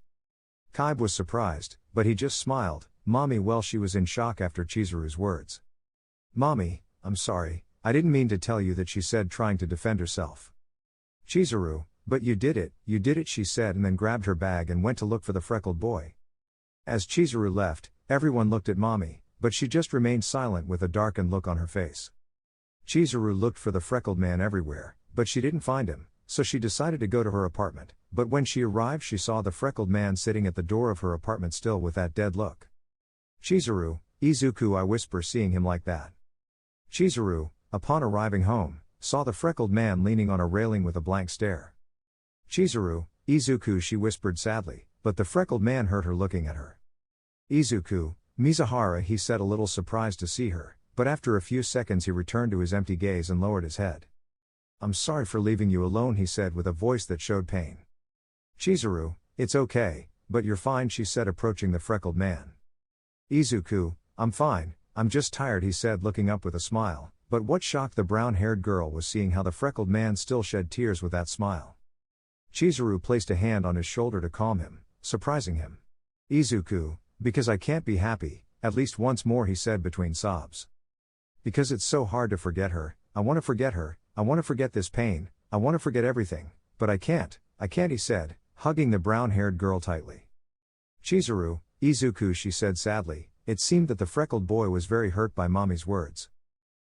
Kaibe was surprised, but he just smiled. Mommy, well, she was in shock after Chizuru's words. Mommy, I'm sorry, I didn't mean to tell you that, she said, trying to defend herself. Chizuru, but you did it, she said and then grabbed her bag and went to look for the freckled boy. As Chizuru left, everyone looked at mommy, but she just remained silent with a darkened look on her face. Chizuru looked for the freckled man everywhere, but she didn't find him, so she decided to go to her apartment, but when she arrived she saw the freckled man sitting at the door of her apartment still with that dead look. Chizuru, Izuku, I whisper, seeing him like that. Chizuru, upon arriving home, saw the freckled man leaning on a railing with a blank stare. Chizuru, Izuku, she whispered sadly, but the freckled man heard her looking at her. Izuku, Mizuhara, he said, a little surprised to see her, but after a few seconds he returned to his empty gaze and lowered his head. I'm sorry for leaving you alone, he said with a voice that showed pain. Chizuru, it's okay, but you're fine, she said, approaching the freckled man. Izuku, I'm fine, I'm just tired, he said, looking up with a smile, but what shocked the brown-haired girl was seeing how the freckled man still shed tears with that smile. Chizuru placed a hand on his shoulder to calm him, surprising him. Izuku, because I can't be happy, at least once more, he said between sobs. Because it's so hard to forget her, I want to forget her, I want to forget this pain, I want to forget everything, but I can't, he said, hugging the brown-haired girl tightly. Chizuru, Izuku, she said sadly, it seemed that the freckled boy was very hurt by mommy's words.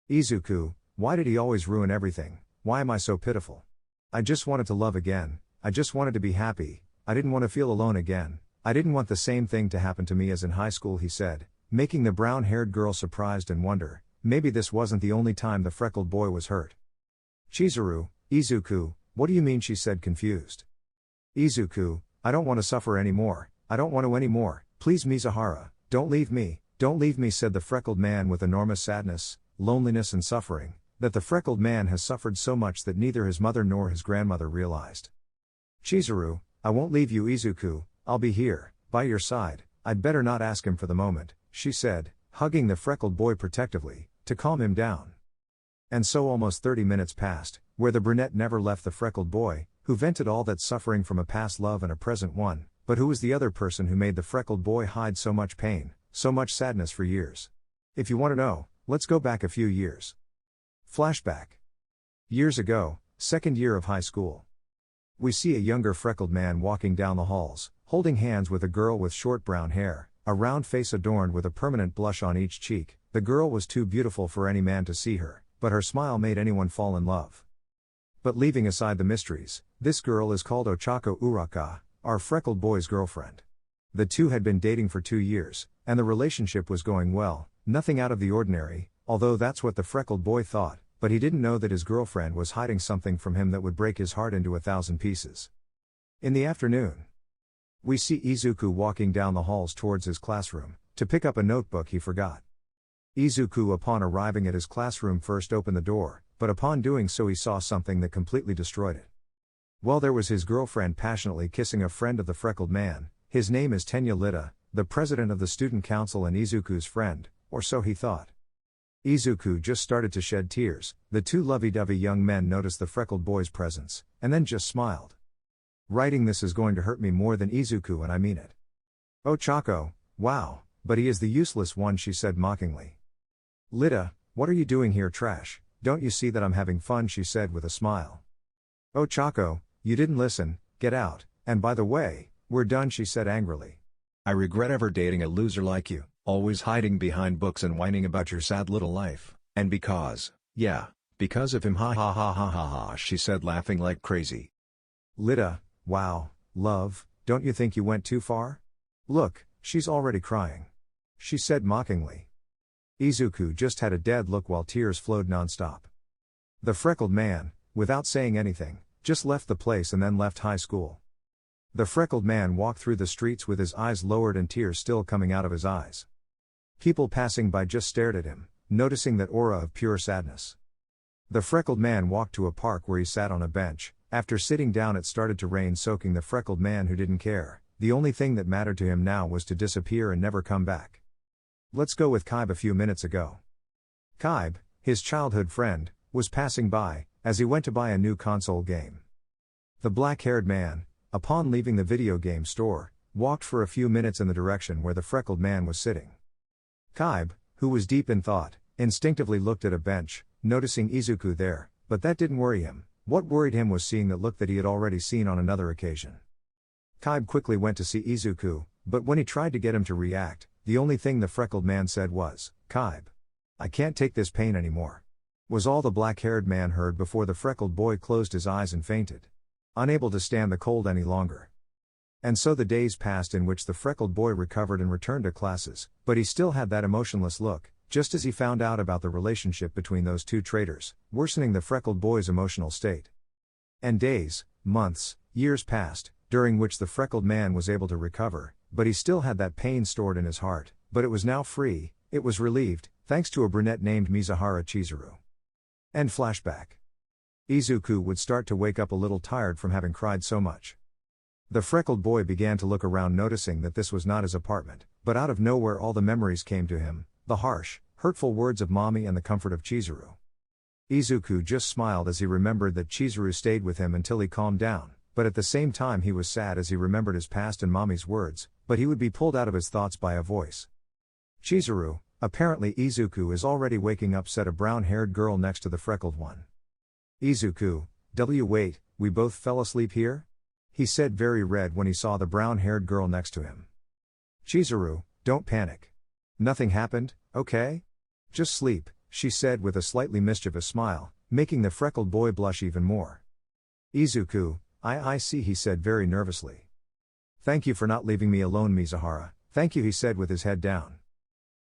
Izuku, why did he always ruin everything, why am I so pitiful? I just wanted to love again, I just wanted to be happy, I didn't want to feel alone again, I didn't want the same thing to happen to me as in high school, he said, making the brown-haired girl surprised and wonder, maybe this wasn't the only time the freckled boy was hurt. Chizuru, Izuku, what do you mean, she said confused. Izuku, I don't want to suffer anymore, I don't want to anymore, please Mizuhara, don't leave me, said the freckled man with enormous sadness, loneliness and suffering, that the freckled man has suffered so much that neither his mother nor his grandmother realized. Chizuru, I won't leave you, Izuku, I'll be here, by your side, I'd better not ask him for the moment, she said, hugging the freckled boy protectively, to calm him down. And so almost 30 minutes passed, where the brunette never left the freckled boy, who vented all that suffering from a past love and a present one, but who was the other person who made the freckled boy hide so much pain, so much sadness for years. If you want to know, let's go back a few years. Flashback. Years ago, second year of high school. We see a younger freckled man walking down the halls, holding hands with a girl with short brown hair, a round face adorned with a permanent blush on each cheek. The girl was too beautiful for any man to see her, but her smile made anyone fall in love. But leaving aside the mysteries, this girl is called Ochako Uraka, our freckled boy's girlfriend. The two had been dating for 2 years, and the relationship was going well, nothing out of the ordinary, although that's what the freckled boy thought, but he didn't know that his girlfriend was hiding something from him that would break his heart into 1,000 pieces. In the afternoon, we see Izuku walking down the halls towards his classroom, to pick up a notebook he forgot. Izuku, upon arriving at his classroom, first opened the door, but upon doing so he saw something that completely destroyed it. Well, there was his girlfriend passionately kissing a friend of the freckled man. His name is Tenya Lita, the president of the student council and Izuku's friend, or so he thought. Izuku just started to shed tears. The two lovey-dovey young men noticed the freckled boy's presence, and then just smiled. Writing this is going to hurt me more than Izuku, and I mean it. Oh Chako, wow, but he is the useless one, she said mockingly. Lita, what are you doing here, trash? Don't you see that I'm having fun, she said with a smile. Oh Chako, you didn't listen, get out, and by the way, we're done, she said angrily. I regret ever dating a loser like you, always hiding behind books and whining about your sad little life, and because of him, ha ha ha ha ha ha, she said laughing like crazy. Lita, wow, love, don't you think you went too far? Look, she's already crying. She said mockingly. Izuku just had a dead look while tears flowed nonstop. The freckled man, without saying anything, just left the place and then left high school. The freckled man walked through the streets with his eyes lowered and tears still coming out of his eyes. People passing by just stared at him, noticing that aura of pure sadness. The freckled man walked to a park where he sat on a bench. After sitting down it started to rain, soaking the freckled man who didn't care. The only thing that mattered to him now was to disappear and never come back. Let's go with Kaib a few minutes ago. Kaib, his childhood friend, was passing by, as he went to buy a new console game. The black-haired man, upon leaving the video game store, walked for a few minutes in the direction where the freckled man was sitting. Kaib, who was deep in thought, instinctively looked at a bench, noticing Izuku there, but that didn't worry him. What worried him was seeing that look that he had already seen on another occasion. Kaibe quickly went to see Izuku, but when he tried to get him to react, the only thing the freckled man said was, "Kaibe, I can't take this pain anymore," was all the black-haired man heard before the freckled boy closed his eyes and fainted. Unable to stand the cold any longer. And so the days passed in which the freckled boy recovered and returned to classes, but he still had that emotionless look, just as he found out about the relationship between those two traitors, worsening the freckled boy's emotional state. And days, months, years passed, during which the freckled man was able to recover, but he still had that pain stored in his heart, but it was now free, it was relieved, thanks to a brunette named Mizuhara Chizuru. End flashback. Izuku would start to wake up a little tired from having cried so much. The freckled boy began to look around, noticing that this was not his apartment, but out of nowhere all the memories came to him, the harsh, hurtful words of mommy and the comfort of Chizuru. Izuku just smiled as he remembered that Chizuru stayed with him until he calmed down, but at the same time he was sad as he remembered his past and mommy's words, but he would be pulled out of his thoughts by a voice. "Chizuru." Apparently Izuku is already waking up, said a brown-haired girl next to the freckled one. "Izuku, wait, we both fell asleep here?" he said, very red when he saw the brown-haired girl next to him. "Chizuru, don't panic. Nothing happened, okay? Just sleep," she said with a slightly mischievous smile, making the freckled boy blush even more. "Izuku, I see," he said very nervously. "Thank you for not leaving me alone, Mizuhara." "Thank you," he said with his head down.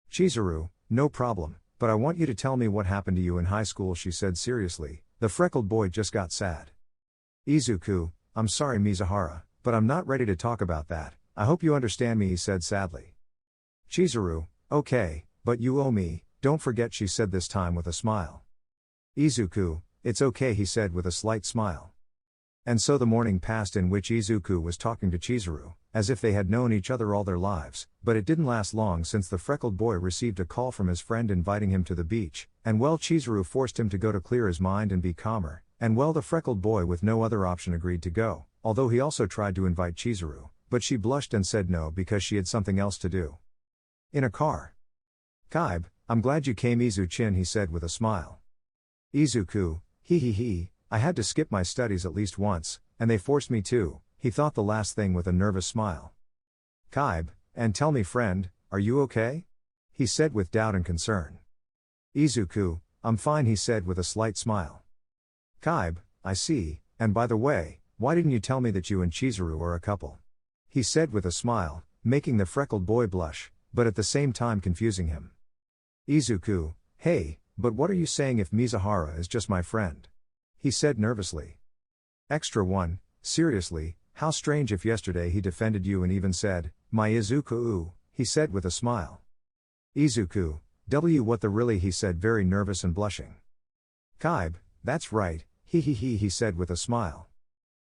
"Chizuru, no problem, but I want you to tell me what happened to you in high school," she said seriously. The freckled boy just got sad. "Izuku, I'm sorry, Mizuhara, but I'm not ready to talk about that. I hope you understand me," he said sadly. "Chizuru, okay, but you owe me, don't forget," she said this time with a smile. "Izuku, it's okay," he said with a slight smile. And so the morning passed in which Izuku was talking to Chizuru, as if they had known each other all their lives, but it didn't last long since the freckled boy received a call from his friend inviting him to the beach, and Chizuru forced him to go to clear his mind and be calmer, and the freckled boy with no other option agreed to go, although he also tried to invite Chizuru, but she blushed and said no because she had something else to do. In a car. "Kaibe, I'm glad you came, Izu-chin," he said with a smile. "Izuku, I had to skip my studies at least once, and they forced me to," he thought the last thing with a nervous smile. "Kaibe, and tell me friend, are you okay?" he said with doubt and concern. "Izuku, I'm fine," he said with a slight smile. "Kaibe, I see, and by the way, why didn't you tell me that you and Chizuru are a couple?" he said with a smile, making the freckled boy blush, but at the same time confusing him. "Izuku, hey, but what are you saying if Mizuhara is just my friend?" he said nervously. Extra 1, seriously, how strange if yesterday he defended you and even said, "My Izuku," he said with a smile. "Izuku, what the really," he said very nervous and blushing. "Kaibe, that's right, he said with a smile.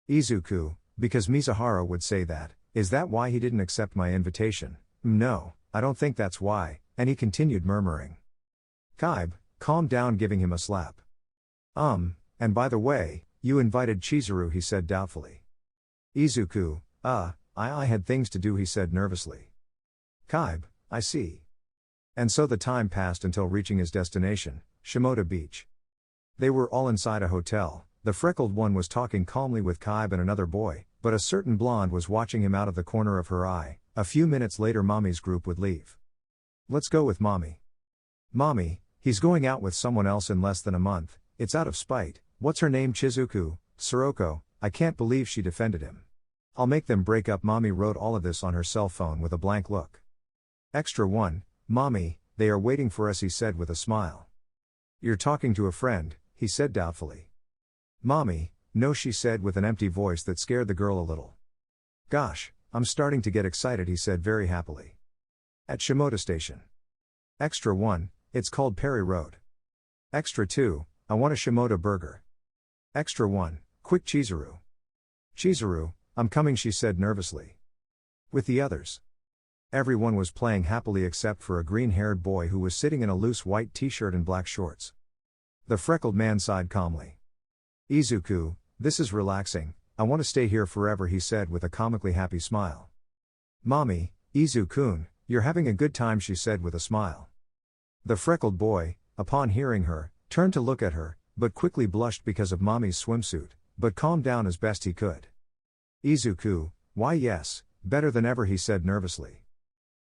"Izuku, because Mizuhara would say that, is that why he didn't accept my invitation?" "No, I don't think that's why," and he continued murmuring. Kaibe, calmed down, giving him a slap. And by the way, you invited Chizuru," he said doubtfully. "Izuku, I had things to do," he said nervously. "Kaibe, I see." And so the time passed until reaching his destination, Shimoda Beach. They were all inside a hotel. The freckled one was talking calmly with Kaibe and another boy, but a certain blonde was watching him out of the corner of her eye. A few minutes later mommy's group would leave. "Let's go with mommy." "Mommy, he's going out with someone else in less than a month, it's out of spite. What's her name, Chizuku, Soroko, I can't believe she defended him. I'll make them break up." Mommy wrote all of this on her cell phone with a blank look. Extra 1, "Mommy, they are waiting for us," he said with a smile. "You're talking to a friend," he said doubtfully. "Mommy, no," she said with an empty voice that scared the girl a little. "Gosh, I'm starting to get excited," he said very happily. At Shimoda Station. Extra 1, "It's called Perry Road." Extra 2, "I want a Shimoda burger." Extra 1, "Quick Chizuru." "Chizuru, I'm coming," she said nervously. With the others. Everyone was playing happily except for a green-haired boy who was sitting in a loose white t-shirt and black shorts. The freckled man sighed calmly. "Izuku, this is relaxing, I want to stay here forever," he said with a comically happy smile. "Mommy, Izu-kun, you're having a good time," she said with a smile. The freckled boy, upon hearing her, turned to look at her, but quickly blushed because of Mommy's swimsuit, but calmed down as best he could. Izuku, why yes, better than ever, he said nervously.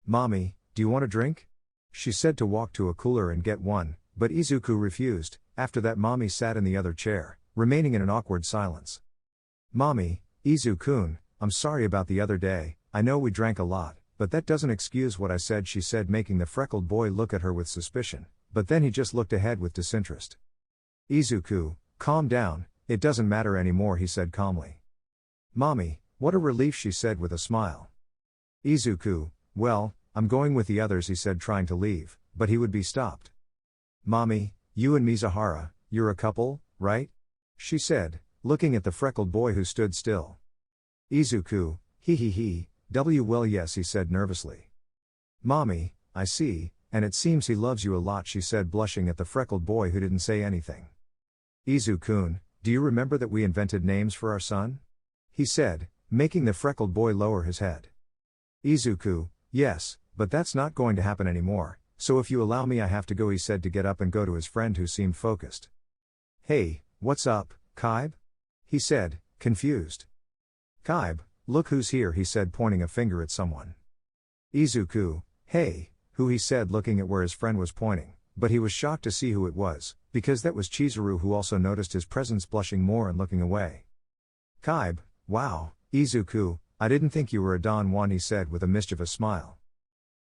Mommy, do you want a drink? She said to walk to a cooler and get one, but Izuku refused. After that Mommy sat in the other chair, remaining in an awkward silence. Mommy, Izu-kun, I'm sorry about the other day, I know we drank a lot, but that doesn't excuse what I said, she said, making the freckled boy look at her with suspicion, but then he just looked ahead with disinterest. Izuku, calm down, it doesn't matter anymore, he said calmly. Mommy, what a relief, she said with a smile. Izuku, well, I'm going with the others, he said, trying to leave, but he would be stopped. Mommy, you and Mizuhara, you're a couple, right? She said, looking at the freckled boy who stood still. Izuku, well yes, he said nervously. Mommy, I see, and it seems he loves you a lot, she said, blushing at the freckled boy who didn't say anything. Izu-kun, do you remember that we invented names for our son? He said, making the freckled boy lower his head. Izuku, yes, but that's not going to happen anymore, so if you allow me I have to go, he said to get up and go to his friend who seemed focused. Hey, what's up, Kaib? He said, confused. Kaib, look who's here, he said, pointing a finger at someone. Izuku, hey, who, he said, looking at where his friend was pointing, but he was shocked to see who it was, because that was Chizuru, who also noticed his presence, blushing more and looking away. Kaib, wow, Izuku, I didn't think you were a Don Juan, he said with a mischievous smile.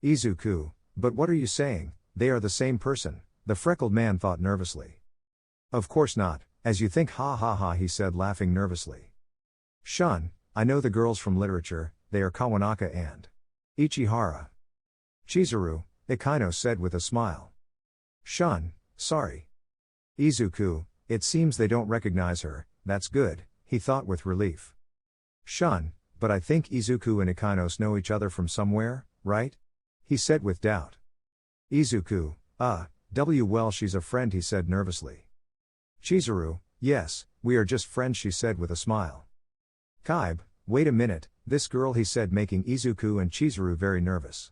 Izuku, but what are you saying, they are the same person, the freckled man thought nervously. Of course not, as you think, ha ha ha, he said, laughing nervously. Shun, I know the girls from literature, they are Kawanaka and Ichihara. Chizuru, Ikaino said with a smile. Shun, sorry. Izuku, it seems they don't recognize her, that's good, he thought with relief. Shun, but I think Izuku and Ikainos know each other from somewhere, right? He said with doubt. Izuku, well she's a friend, he said nervously. Chizuru, yes, we are just friends, she said with a smile. Kaib, wait a minute, this girl, he said, making Izuku and Chizuru very nervous.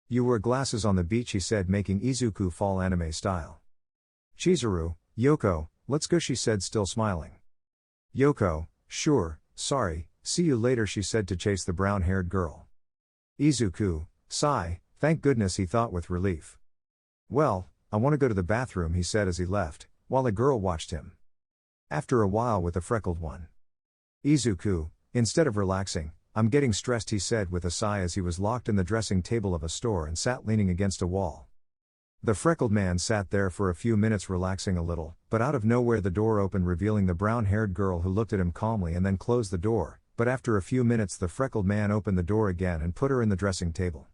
You wear glasses on the beach, he said, making Izuku fall anime style. Chizuru, Yoko, let's go, she said, still smiling. Yoko, sure, sorry, see you later, she said to chase the brown-haired girl. Izuku, sigh, thank goodness, he thought with relief. Well, I want to go to the bathroom, he said as he left, while a girl watched him. After a while with the freckled one. Izuku, instead of relaxing, I'm getting stressed, he said with a sigh as he was locked in the dressing table of a store and sat leaning against a wall. The freckled man sat there for a few minutes relaxing a little, but out of nowhere the door opened, revealing the brown-haired girl, who looked at him calmly and then closed the door, but after a few minutes the freckled man opened the door again and put her in the dressing table.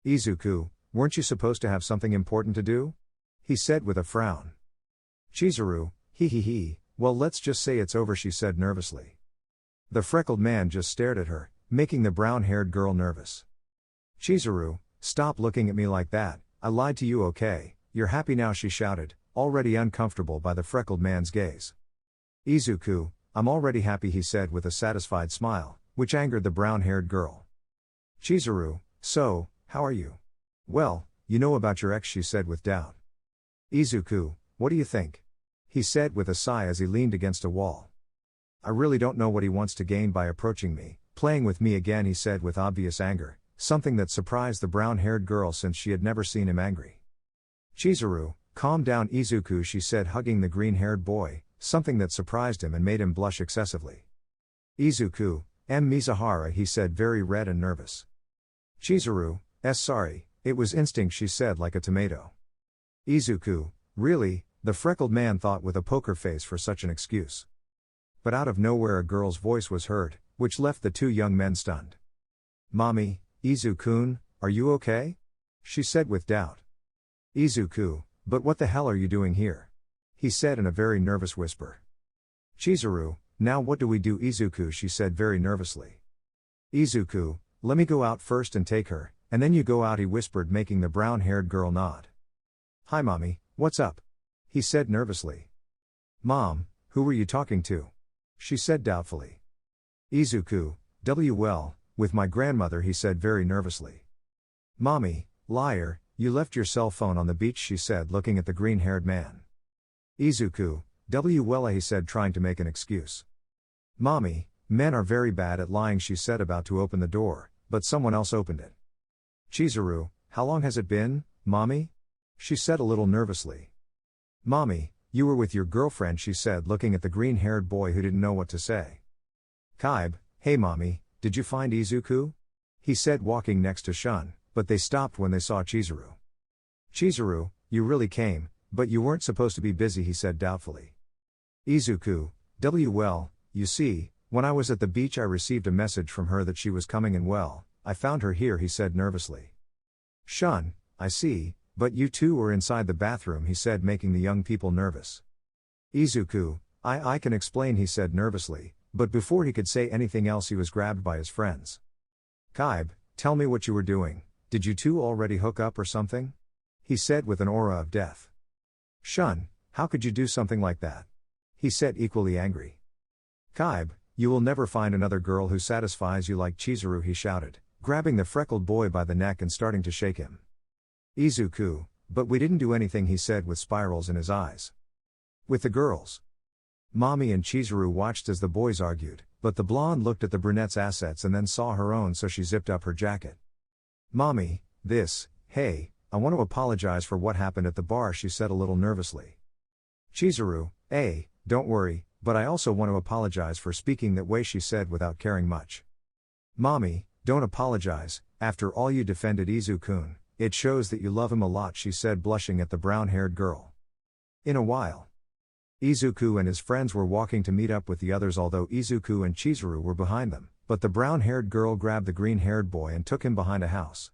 Izuku, weren't you supposed to have something important to do? He said with a frown. Chizuru, well let's just say it's over, she said nervously. The freckled man just stared at her, making the brown-haired girl nervous. Chizuru, stop looking at me like that, I lied to you, okay, you're happy now, she shouted, already uncomfortable by the freckled man's gaze. Izuku, I'm already happy, he said with a satisfied smile, which angered the brown-haired girl. Chizuru, so, how are you? Well, you know about your ex, she said with doubt. Izuku, what do you think? He said with a sigh as he leaned against a wall. I really don't know what he wants to gain by approaching me, playing with me again, he said with obvious anger, something that surprised the brown-haired girl since she had never seen him angry. Chizuru, calm down Izuku, she said, hugging the green-haired boy, something that surprised him and made him blush excessively. Izuku, Mizuhara, he said, very red and nervous. Chizuru, sorry, it was instinct, she said like a tomato. Izuku, really, the freckled man thought with a poker face for such an excuse. But out of nowhere a girl's voice was heard, which left the two young men stunned. Mommy, Izu-kun, are you okay? She said with doubt. Izuku, but what the hell are you doing here? He said in a very nervous whisper. Chizuru, now what do we do, Izuku, she said very nervously. Izuku, let me go out first and take her, and then you go out, he whispered, making the brown-haired girl nod. Hi mommy, what's up? He said nervously. Mom, who were you talking to? She said doubtfully. Izuku, well, with my grandmother, he said very nervously. Mommy, liar, you left your cell phone on the beach, she said, looking at the green-haired man. Izuku, Well, he said, trying to make an excuse. Mommy, men are very bad at lying, she said, about to open the door, but someone else opened it. Chizuru, how long has it been, Mommy? She said a little nervously. Mommy, you were with your girlfriend, she said, looking at the green-haired boy who didn't know what to say. Kaibe, hey Mommy, did you find Izuku? He said, walking next to Shun, but they stopped when they saw Chizuru. Chizuru, you really came, but you weren't supposed to be busy, he said doubtfully. Izuku, well, you see, when I was at the beach I received a message from her that she was coming and well, I found her here, he said nervously. Shun, I see, but you two were inside the bathroom, he said, making the young people nervous. Izuku, I can explain, he said nervously, but before he could say anything else he was grabbed by his friends. Kaibe, tell me what you were doing, did you two already hook up or something? He said with an aura of death. Shun, how could you do something like that? He said, equally angry. Kaibe, you will never find another girl who satisfies you like Chizuru, he shouted, grabbing the freckled boy by the neck and starting to shake him. Izuku, but we didn't do anything, he said with spirals in his eyes. With the girls. Mommy and Chizuru watched as the boys argued, but the blonde looked at the brunette's assets and then saw her own, so she zipped up her jacket. Mommy, hey, I want to apologize for what happened at the bar, she said a little nervously. Chizuru, don't worry, but I also want to apologize for speaking that way, she said without caring much. Mommy, don't apologize, after all you defended Izu-kun, it shows that you love him a lot, she said, blushing at the brown-haired girl. In a while, Izuku and his friends were walking to meet up with the others, although Izuku and Chizuru were behind them, but the brown-haired girl grabbed the green-haired boy and took him behind a house.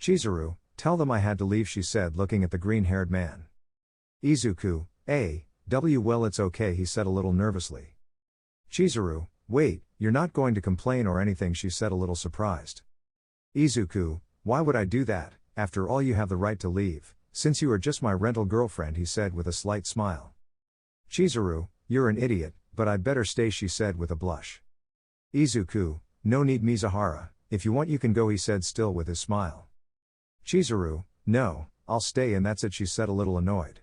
Chizuru, tell them I had to leave, she said, looking at the green-haired man. Izuku, well, it's okay, he said a little nervously. Chizuru, wait, you're not going to complain or anything, she said a little surprised. Izuku, why would I do that? After all, you have the right to leave, since you are just my rental girlfriend, he said with a slight smile. Chizuru, you're an idiot, but I'd better stay, she said with a blush. Izuku, no need, Mizuhara, if you want you can go, he said, still with his smile. Chizuru, no, I'll stay and that's it, she said a little annoyed.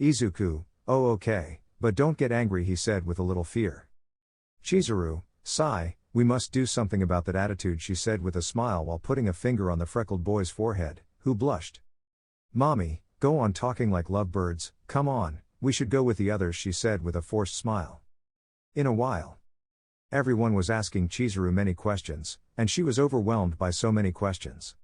Izuku, oh okay, but don't get angry, he said with a little fear. Chizuru, sigh, we must do something about that attitude, she said with a smile while putting a finger on the freckled boy's forehead, who blushed. Mommy, go on talking like lovebirds, come on, we should go with the others, she said with a forced smile. In a while, everyone was asking Chizuru many questions, and she was overwhelmed by so many questions.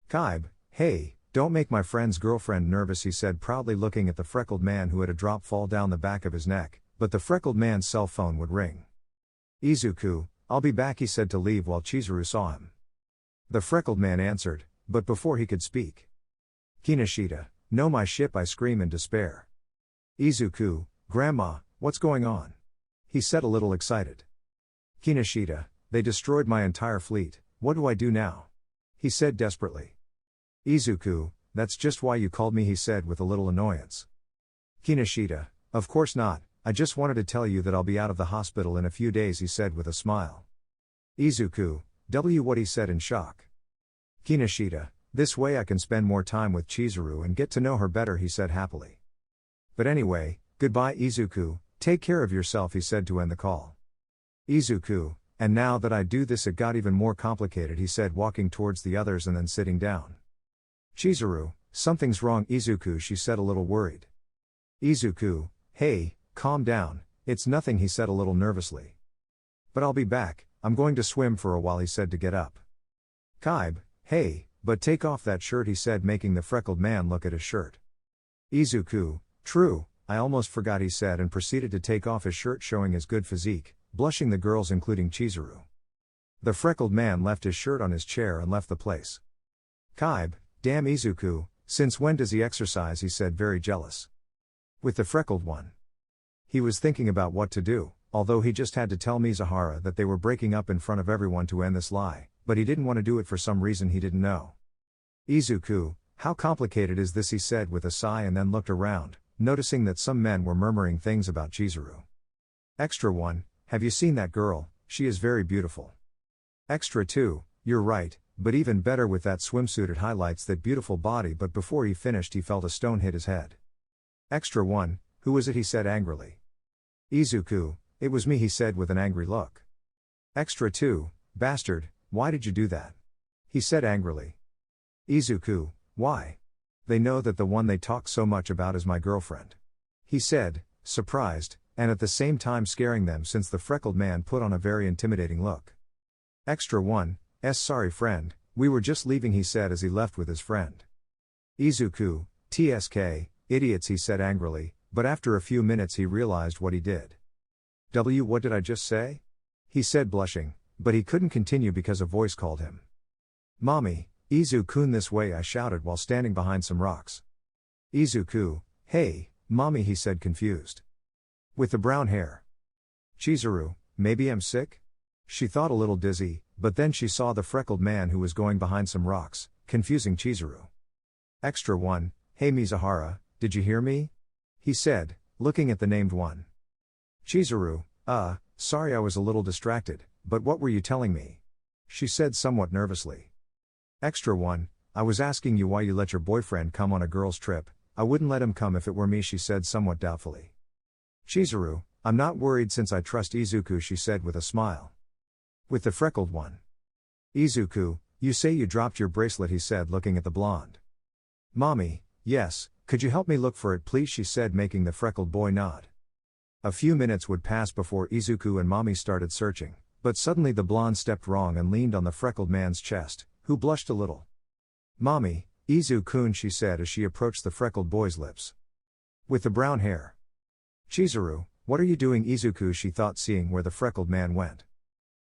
Kaibe, hey, don't make my friend's girlfriend nervous, he said proudly, looking at the freckled man who had a drop fall down the back of his neck, but the freckled man's cell phone would ring. Izuku, I'll be back, he said to leave while Chizuru saw him. The freckled man answered, but before he could speak. Kinoshita, no, my ship, I scream in despair. Izuku, Grandma, what's going on? He said a little excited. Kinoshita, they destroyed my entire fleet, what do I do now? He said desperately. Izuku, that's just why you called me, he said with a little annoyance. Kinoshita, of course not, I just wanted to tell you that I'll be out of the hospital in a few days, he said with a smile. Izuku, what, he said in shock. Kinoshita, this way I can spend more time with Chizuru and get to know her better, he said happily. But anyway, goodbye Izuku, take care of yourself, he said to end the call. Izuku, and now that I do this it got even more complicated, he said, walking towards the others and then sitting down. Chizuru, something's wrong Izuku, she said a little worried. Izuku, hey, calm down, it's nothing, he said a little nervously. But I'll be back, I'm going to swim for a while, he said to get up. Kaibe, hey, but take off that shirt, he said, making the freckled man look at his shirt. Izuku, true, I almost forgot, he said, and proceeded to take off his shirt, showing his good physique, blushing the girls including Chizuru. The freckled man left his shirt on his chair and left the place. Kaibe, damn Izuku, since when does he exercise, he said, very jealous. With the freckled one. He was thinking about what to do, although he just had to tell Mizuhara that they were breaking up in front of everyone to end this lie, but he didn't want to do it for some reason he didn't know. Izuku, how complicated is this, he said with a sigh, and then looked around, noticing that some men were murmuring things about Chizuru. Extra 1, have you seen that girl, she is very beautiful. Extra 2, you're right, but even better with that swimsuit, it highlights that beautiful body, but before he finished he felt a stone hit his head. Extra 1, Who was it, he said angrily. Izuku, it was me, he said with an angry look. Extra 2, bastard, why did you do that? He said angrily. Izuku, why? They know that the one they talk so much about is my girlfriend. He said, surprised, and at the same time scaring them since the freckled man put on a very intimidating look. Extra 1, sorry friend, we were just leaving, he said as he left with his friend. Izuku, TSK, idiots, he said angrily, but after a few minutes he realized what he did. What did I just say? He said blushing, but he couldn't continue because a voice called him. Mommy, Izu-kun, this way, I shouted while standing behind some rocks. Izuku, hey, mommy, he said confused. With the brown hair. Chizuru, maybe I'm sick? She thought a little dizzy, but then she saw the freckled man who was going behind some rocks, confusing Chizuru. Extra 1, hey Mizuhara, did you hear me? He said, looking at the named one. Chizuru, sorry I was a little distracted, but what were you telling me? She said somewhat nervously. Extra 1, I was asking you why you let your boyfriend come on a girl's trip. I wouldn't let him come if it were me, she said somewhat doubtfully. Chizuru, I'm not worried since I trust Izuku, she said with a smile. With the freckled one. Izuku, you say you dropped your bracelet, he said looking at the blonde. Mommy, yes, could you help me look for it please, she said making the freckled boy nod. A few minutes would pass before Izuku and Mommy started searching, but suddenly the blonde stepped wrong and leaned on the freckled man's chest, who blushed a little. Mommy, Izu-kun, she said as she approached the freckled boy's lips. With the brown hair. Chizuru, what are you doing, Izuku, she thought, seeing where the freckled man went.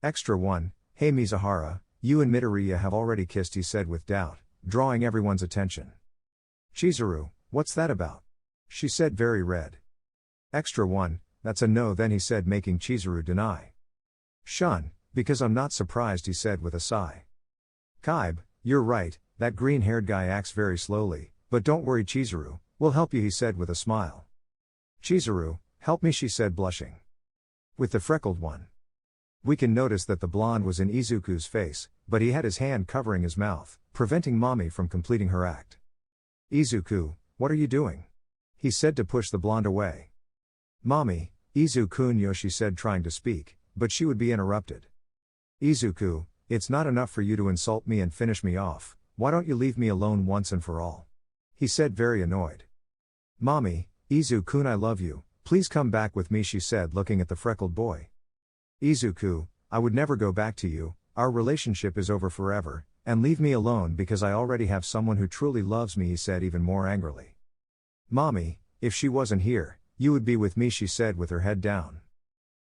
Extra 1, hey Mizuhara, you and Midoriya have already kissed, he said with doubt, drawing everyone's attention. Chizuru, what's that about? She said very red. Extra 1, that's a no then, he said making Chizuru deny. Shun, because I'm not surprised, he said with a sigh. Kaibe, you're right, that green-haired guy acts very slowly, but don't worry Chizuru, we'll help you, he said with a smile. Chizuru, help me, she said blushing. With the freckled one. We can notice that the blonde was in Izuku's face, but he had his hand covering his mouth, preventing Mommy from completing her act. Izuku, what are you doing? He said to push the blonde away. Mommy, Izu-kun, Yoshi said trying to speak, but she would be interrupted. Izuku, it's not enough for you to insult me and finish me off, why don't you leave me alone once and for all? He said very annoyed. Mommy, Izu-kun, I love you, please come back with me, she said looking at the freckled boy. Izuku, I would never go back to you, our relationship is over forever, and leave me alone because I already have someone who truly loves me, he said even more angrily. Mommy, if she wasn't here, you would be with me, she said with her head down.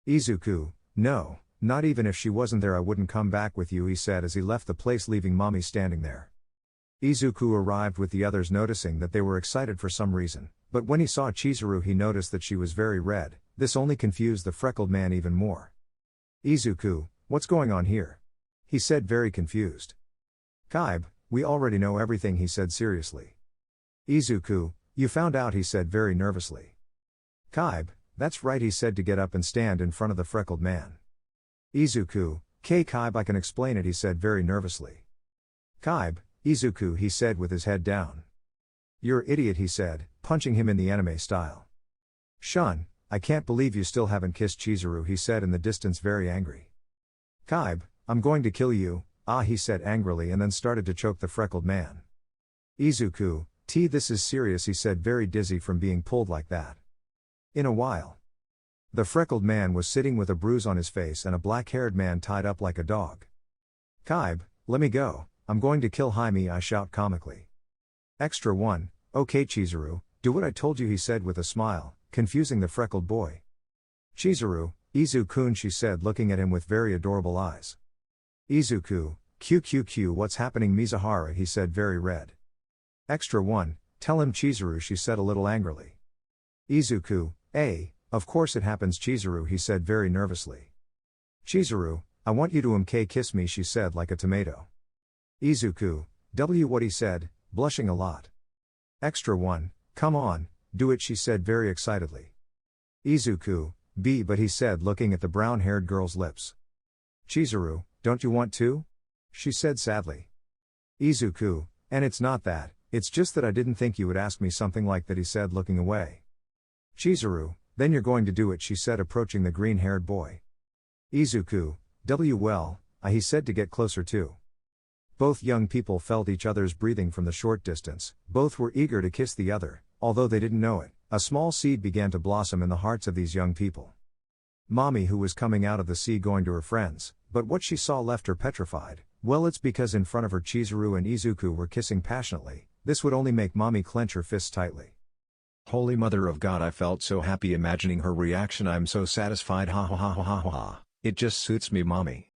Izuku, no, not even if she wasn't there I wouldn't come back with you, he said as he left the place leaving Mommy standing there. Izuku arrived with the others noticing that they were excited for some reason, but when he saw Chizuru he noticed that she was very red, this only confused the freckled man even more. Izuku, what's going on here? He said very confused. Kaibe, we already know everything, he said seriously. Izuku, you found out, he said very nervously. Kaibe, that's right, he said to get up and stand in front of the freckled man. Izuku, Kaibe, I can explain it, he said very nervously. Kaibe, Izuku, he said with his head down. You're an idiot, he said, punching him in the anime style. Shun, I can't believe you still haven't kissed Chizuru, he said in the distance very angry. Kaibe, I'm going to kill you, he said angrily and then started to choke the freckled man. Izuku, this is serious, he said very dizzy from being pulled like that. In a while. The freckled man was sitting with a bruise on his face and a black-haired man tied up like a dog. Kaibe, let me go, I'm going to kill Jaime, I shout comically. Extra 1, okay Chizuru, do what I told you, he said with a smile, confusing the freckled boy. Chizuru, Izu-kun, she said looking at him with very adorable eyes. Izuku, QQQ, what's happening Mizuhara, he said very red. Extra 1, tell him Chizuru, she said a little angrily. Izuku, of course it happens Chizuru, he said very nervously. Chizuru, I want you to kiss me, she said like a tomato. Izuku, what he said, blushing a lot. Extra 1, come on, do it, she said very excitedly. Izuku, but he said looking at the brown-haired girl's lips. Chizuru, don't you want to? She said sadly. Izuku, and it's not that, it's just that I didn't think you would ask me something like that, he said looking away. Chizuru, then you're going to do it, she said, approaching the green-haired boy. Izuku, well, he said to get closer too. Both young people felt each other's breathing from the short distance, both were eager to kiss the other, although they didn't know it. A small seed began to blossom in the hearts of these young people. Mommy, who was coming out of the sea going to her friends, but what she saw left her petrified. Well, it's because in front of her Chizuru and Izuku were kissing passionately. This would only make Mommy clench her fists tightly. Holy Mother of God, I felt so happy imagining her reaction. I'm so satisfied, ha ha ha ha ha ha. It just suits me, Mommy.